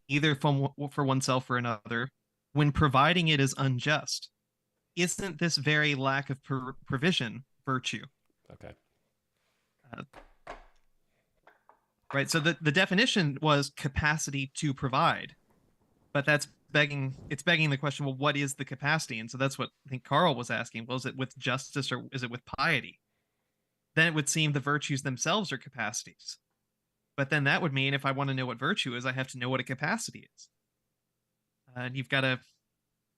either for oneself or another, when providing it is unjust. Isn't this very lack of provision virtue? Okay. Right. So the definition was capacity to provide, but it's begging the question, well, what is the capacity? And so that's what I think Karl was asking. Well, is it with justice or is it with piety? Then it would seem the virtues themselves are capacities. But then that would mean if I want to know what virtue is, I have to know what a capacity is. And you've got to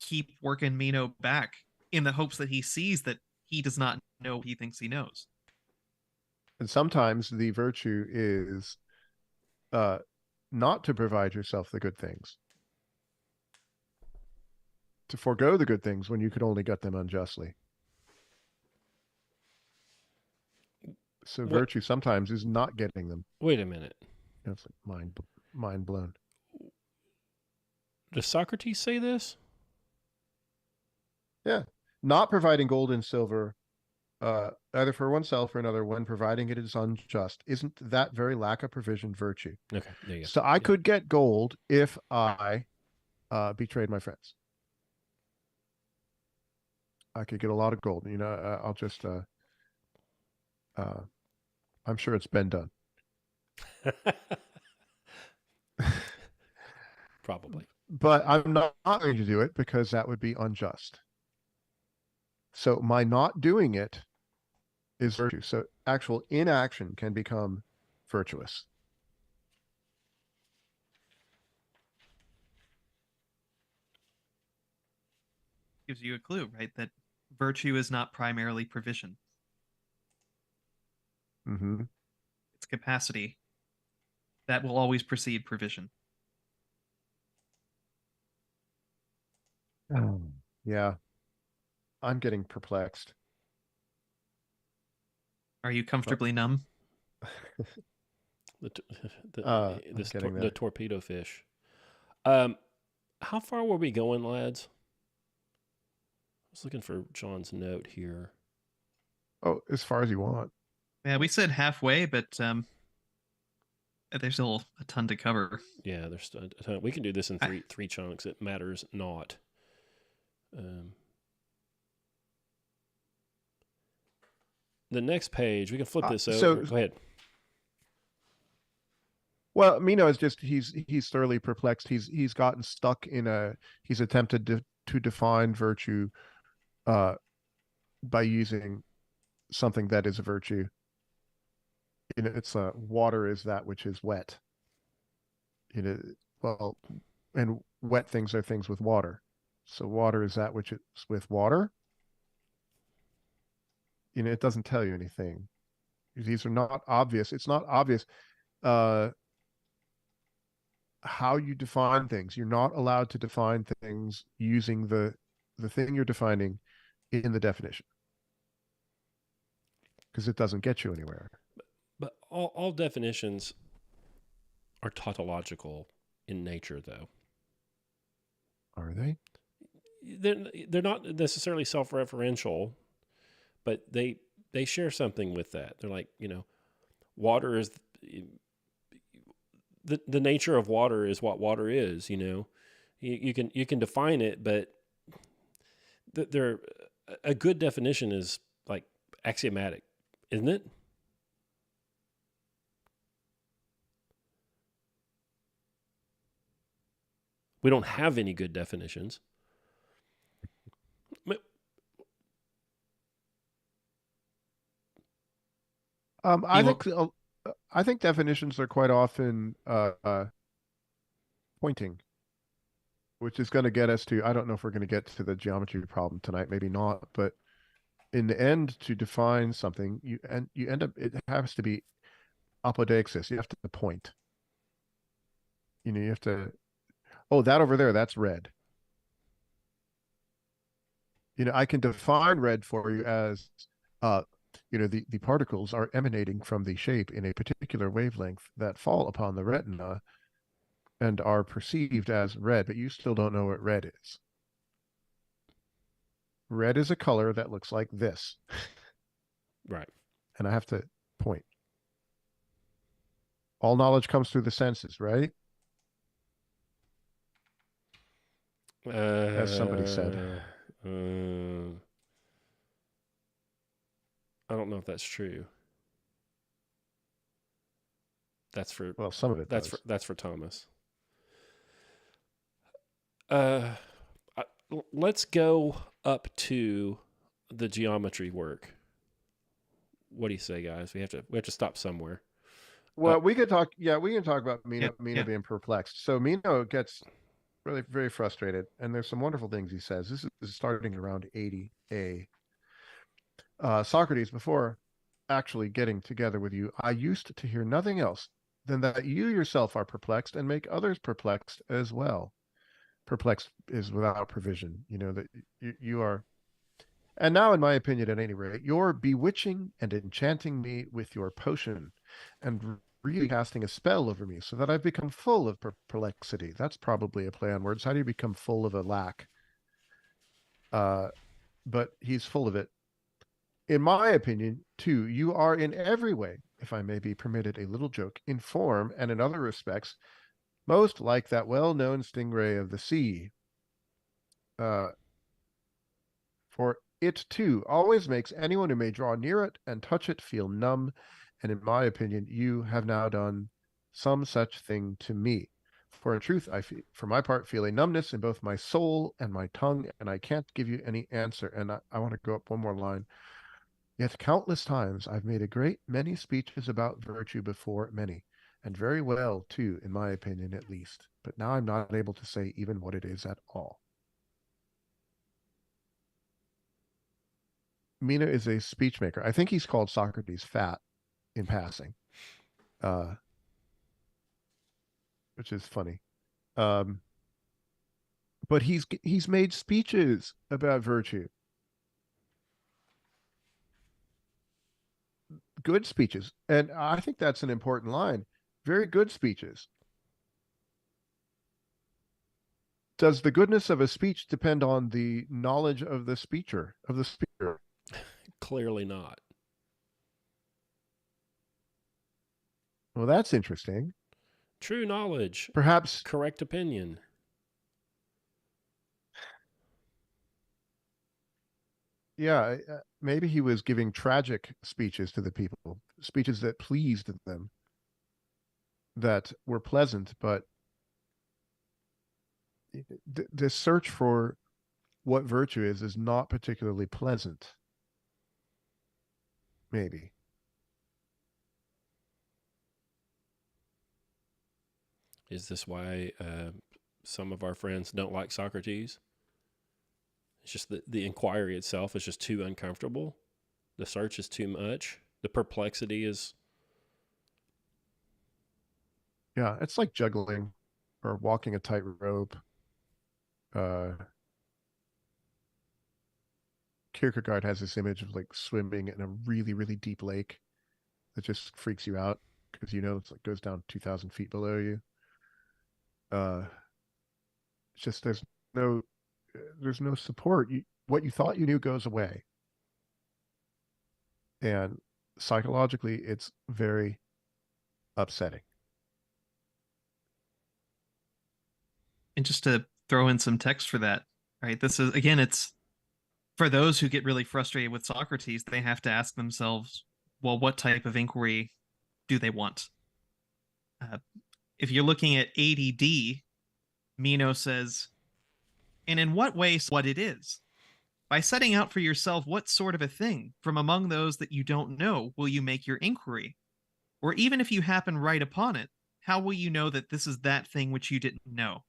keep working Meno back in the hopes that he sees that he does not know what he thinks he knows. And sometimes the virtue is not to provide yourself the good things, to forego the good things when you could only get them unjustly. So virtue sometimes is not getting them. Wait a minute. It's like mind blown. Does Socrates say this? Yeah. Not providing gold and silver, either for oneself or another, when providing it is unjust. Isn't that very lack of provision virtue? Okay, there you go. So I could get gold if I betrayed my friends. I could get a lot of gold. I'll just I'm sure it's been done. Probably. But I'm not going to do it because that would be unjust. So my not doing it is virtue. So actual inaction can become virtuous. Gives you a clue, right? That virtue is not primarily provision. Mm-hmm. It's capacity that will always precede provision. Yeah. I'm getting perplexed. Are you comfortably numb? The torpedo fish. How far were we going, lads? I was looking for John's note here. Oh, as far as you want. Yeah, we said halfway, but there's still a ton to cover. Yeah, there's a ton. We can do this in three chunks. It matters not. The next page, we can flip this over. So, go ahead. Well, Meno is just he's thoroughly perplexed. He's gotten stuck in he's attempted to define virtue by using something that is a virtue. It's water is that which is wet. Well, and wet things are things with water. So water is that which is with water. It doesn't tell you anything. These are not obvious. It's not obvious how you define things. You're not allowed to define things using the thing you're defining in the definition, because it doesn't get you anywhere. But all definitions are tautological in nature, though. Are they? They're not necessarily self-referential, but they share something with that. They're like, water is the nature of water is what water is. You can define it, but they're a good definition is like axiomatic, isn't it? We don't have any good definitions. I You think I think definitions are quite often pointing, which is going to get us to, I don't know if we're going to get to the geometry problem tonight, maybe not, but in the end, to define something, you end up, it has to be apodeixis. You have to point. You have to, oh, that over there, that's red. I can define red for you as the particles are emanating from the shape in a particular wavelength that fall upon the retina and are perceived as red, but you still don't know what red is. Red is a color that looks like this. Right. And I have to point. All knowledge comes through the senses, right? As somebody said. I don't know if that's true. Well, some of it does. That's for Thomas. Let's go up to the geometry work. What do you say, guys? We have to stop somewhere. Well, we could talk. Yeah, we can talk about Meno yeah. being perplexed. So Meno gets really very frustrated, and there's some wonderful things he says. This is starting around 80A. Socrates, before actually getting together with you, I used to hear nothing else than that you yourself are perplexed and make others perplexed as well. Perplexed is without provision. That you are. And now, in my opinion, at any rate, you're bewitching and enchanting me with your potion and really casting a spell over me so that I've become full of perplexity. That's probably a play on words. How do you become full of a lack? But he's full of it. In my opinion, too, you are in every way, if I may be permitted a little joke, in form and in other respects, most like that well-known stingray of the sea. For it, too, always makes anyone who may draw near it and touch it feel numb. And in my opinion, you have now done some such thing to me. For in truth, I, for my part, feel a numbness in both my soul and my tongue, and I can't give you any answer. And I want to go up one more line. Yet countless times I've made a great many speeches about virtue before many, and very well, too, in my opinion, at least. But now I'm not able to say even what it is at all. Meno is a speech maker. I think he's called Socrates fat in passing, which is funny. But he's made speeches about virtue, good speeches, and I think that's an important line. Very good speeches. Does the goodness of a speech depend on the knowledge of the speaker? Clearly not. Well, that's interesting. True knowledge. Perhaps correct opinion. Yeah, maybe he was giving tragic speeches to the people, speeches that pleased them, that were pleasant, but the search for what virtue is not particularly pleasant. Maybe. Is this why some of our friends don't like Socrates? It's just the inquiry itself is just too uncomfortable. The search is too much. The perplexity is. Yeah, it's like juggling or walking a tightrope. Kierkegaard has this image of like swimming in a really, really deep lake that just freaks you out because it's like goes down 2,000 feet below you. It's just no there's no support. What you thought you knew goes away. And psychologically, it's very upsetting. And just to throw in some text for that, right? This is, again, it's for those who get really frustrated with Socrates, they have to ask themselves, well, what type of inquiry do they want? If you're looking at ADD, Meno says, and in what way what it is? By setting out for yourself what sort of a thing from among those that you don't know will you make your inquiry? Or even if you happen right upon it, how will you know that this is that thing which you didn't know?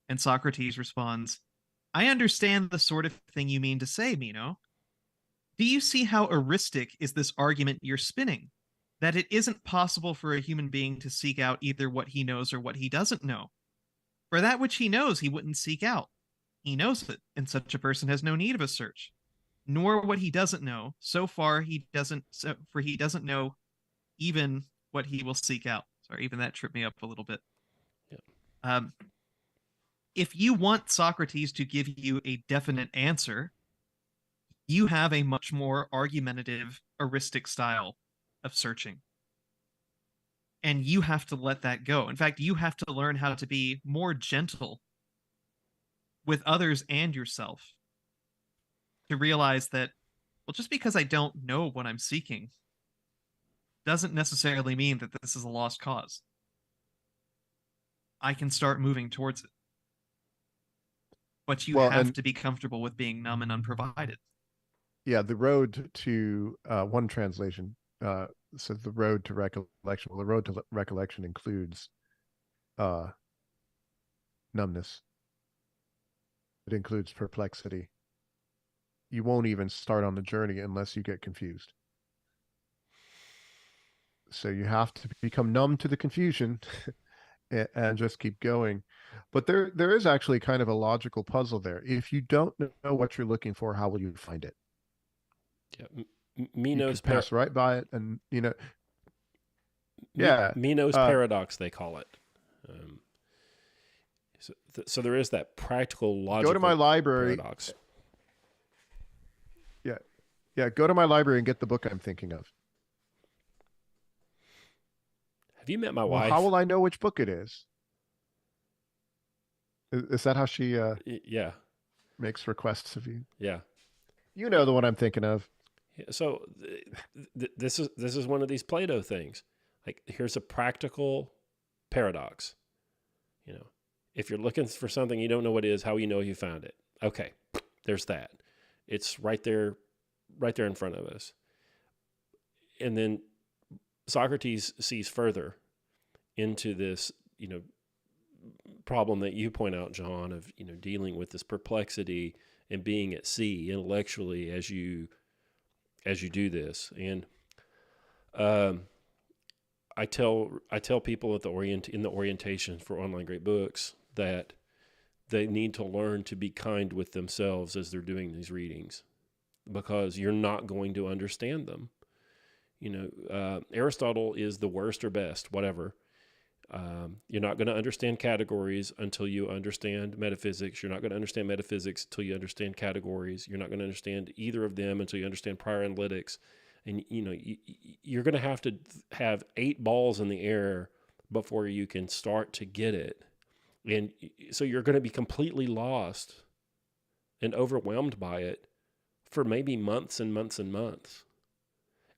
And Socrates responds, I understand the sort of thing you mean to say, Meno. Do you see how heuristic is this argument you're spinning? That it isn't possible for a human being to seek out either what he knows or what he doesn't know. For that which he knows, he wouldn't seek out. He knows it, and such a person has no need of a search. Nor what he doesn't know, for he doesn't know even what he will seek out. Sorry, even that tripped me up a little bit. Yeah. If you want Socrates to give you a definite answer, you have a much more argumentative, heuristic style of searching. And you have to let that go. In fact, you have to learn how to be more gentle with others and yourself to realize that, well, just because I don't know what I'm seeking doesn't necessarily mean that this is a lost cause. I can start moving towards it. But you have to be comfortable with being numb and unprovided. Yeah, the road to one translation says the road to recollection. Well, the road to recollection includes numbness. It includes perplexity. You won't even start on the journey unless you get confused. So you have to become numb to the confusion and just keep going. But there is actually kind of a logical puzzle there. If you don't know what you're looking for, how will you find it? Yeah, Meno's pass right by it, and yeah, Meno's paradox, they call it. So there is that practical logical go to my library paradox. Yeah, go to my library and get the book I'm thinking of. Have you met my Well, wife? how will I know which book it is? Is that how she yeah, makes requests of you? Yeah. You know the one I'm thinking of. So this is one of these Plato things. Like, here's a practical paradox. If you're looking for something you don't know what it is, how will you know you found it? Okay, there's that. It's right there in front of us. And then Socrates sees further into this, problem that you point out, John, of, dealing with this perplexity and being at sea intellectually as you do this. And I tell people at in the orientation for Online Great Books that they need to learn to be kind with themselves as they're doing these readings, because you're not going to understand them. Aristotle is the worst or best, whatever. You're not going to understand categories until you understand metaphysics. You're not going to understand metaphysics until you understand categories. You're not going to understand either of them until you understand prior analytics. And, you're going to have 8 balls in the air before you can start to get it. And so you're going to be completely lost and overwhelmed by it for maybe months and months and months.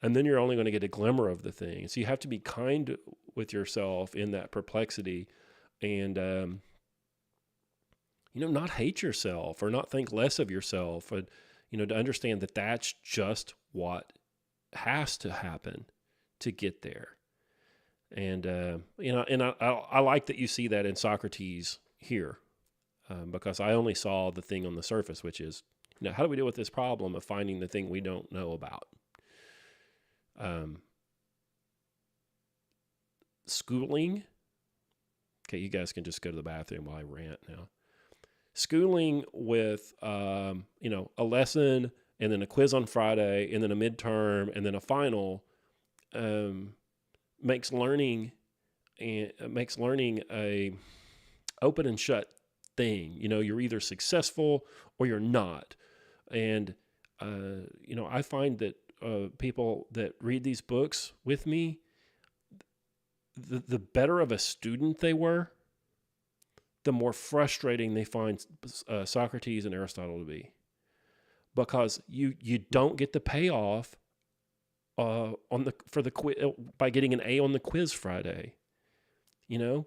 And then you're only going to get a glimmer of the thing. So you have to be kind with yourself in that perplexity, and, not hate yourself or not think less of yourself, and, to understand that that's just what has to happen to get there. And, and I like that you see that in Socrates here, because I only saw the thing on the surface, which is, how do we deal with this problem of finding the thing we don't know about? Schooling. Okay, you guys can just go to the bathroom while I rant now. Schooling with, a lesson and then a quiz on Friday and then a midterm and then a final, makes learning a open and shut thing. You're either successful or you're not. And, I find that people that read these books with me, the better of a student they were, the more frustrating they find Socrates and Aristotle to be, because you don't get the payoff by getting an A on the quiz Friday. You're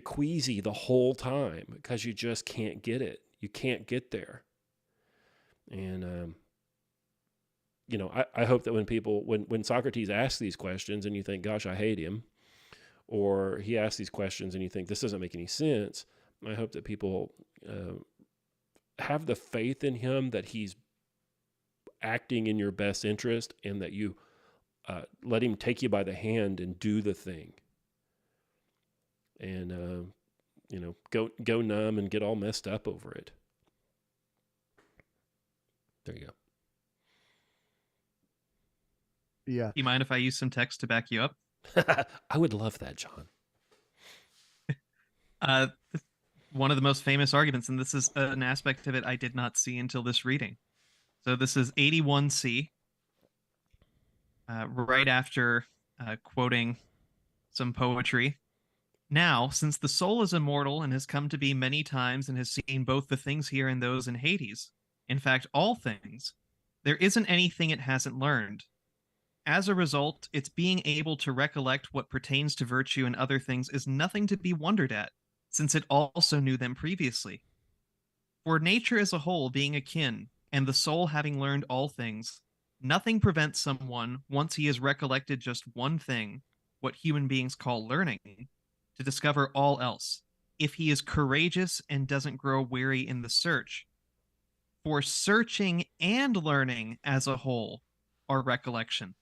queasy the whole time because you just can't get it. You can't get there. And I hope that when Socrates asks these questions and you think, gosh, I hate him, or he asks these questions and you think this doesn't make any sense, I hope that people have the faith in him that he's acting in your best interest, and that you let him take you by the hand and do the thing. And, go numb and get all messed up over it. There you go. Yeah. Do you mind if I use some text to back you up? I would love that, John. One of the most famous arguments, and this is an aspect of it I did not see until this reading. So this is 81C, right after quoting some poetry. Now, since the soul is immortal and has come to be many times and has seen both the things here and those in Hades, in fact, all things, there isn't anything it hasn't learned. As a result, its being able to recollect what pertains to virtue and other things is nothing to be wondered at, since it also knew them previously. For nature as a whole being akin, and the soul having learned all things, nothing prevents someone, once he has recollected just one thing, what human beings call learning, to discover all else, if he is courageous and doesn't grow weary in the search. For searching and learning as a whole are recollection.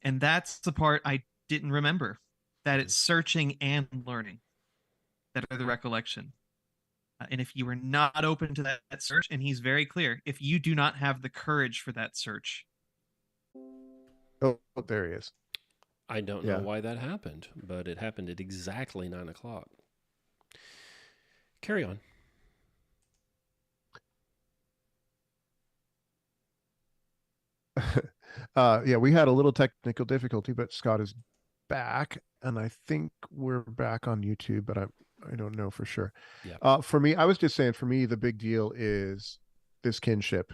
And that's the part I didn't remember, that it's searching and learning that are the recollection. And if you are not open to that search, and he's very clear, if you do not have the courage for that search. Oh, there he is. I don't know why that happened, but it happened at exactly 9:00. Carry on. We had a little technical difficulty, but Scott is back, and I think we're back on YouTube, but I don't know for sure. Yeah. For me, I was just saying, for me, the big deal is this kinship.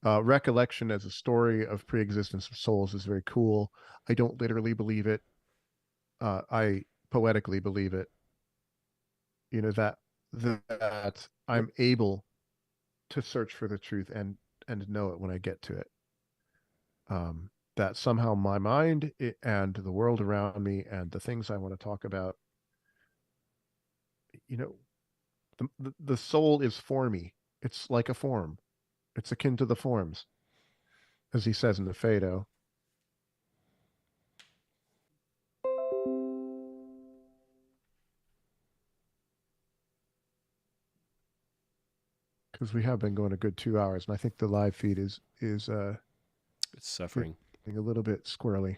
Recollection as a story of pre-existence of souls is very cool. I don't literally believe it. I poetically believe it. That I'm able to search for the truth and know it when I get to it. That somehow my mind and the world around me and the things I want to talk about, the soul is formy. It's like a form. It's akin to the forms, as he says in the Phaedo. Because we have been going a good 2 hours, and I think the live feed is it's suffering. A little bit squirrely.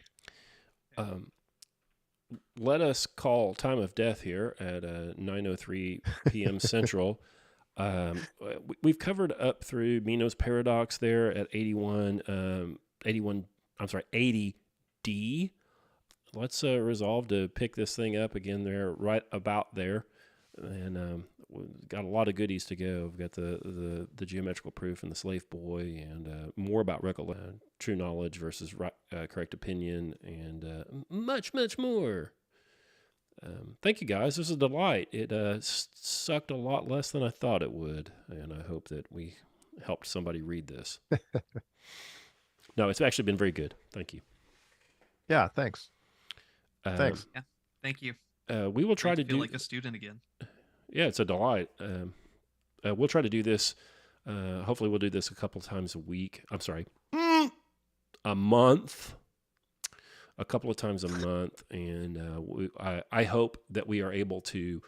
Let us call time of death here at 9:03 p.m. Central. We've covered up through Meno's paradox there at 80D. Let's resolve to pick this thing up again there, right about there. And we've got a lot of goodies to go. We've got the geometrical proof and the slave boy, and more about true knowledge versus correct opinion, and much, much more. Thank you, guys. This is a delight. It sucked a lot less than I thought it would, and I hope that we helped somebody read this. No, it's actually been very good. Thank you. Yeah, thanks. Thanks. Yeah, thank you. We will try to feel do like a student again. Yeah, it's a delight. We'll try to do this. Hopefully, we'll do this a couple times a week. I'm sorry, a month. A couple of times a month, and I hope that we are able to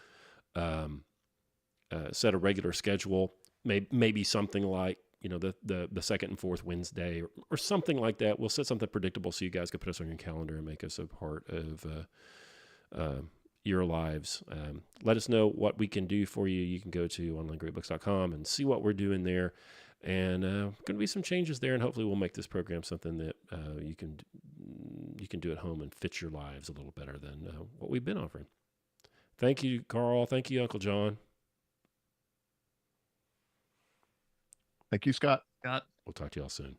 set a regular schedule. Maybe something like the second and fourth Wednesday, or something like that. We'll set something predictable so you guys can put us on your calendar and make us a part of your lives. Let us know what we can do for you. You can go to onlinegreatbooks.com and see what we're doing there. And going to be some changes there, and hopefully we'll make this program something that you can do at home and fit your lives a little better than what we've been offering. Thank you, Karl. Thank you, Uncle John. Thank you, Scott. Scott. We'll talk to y'all soon.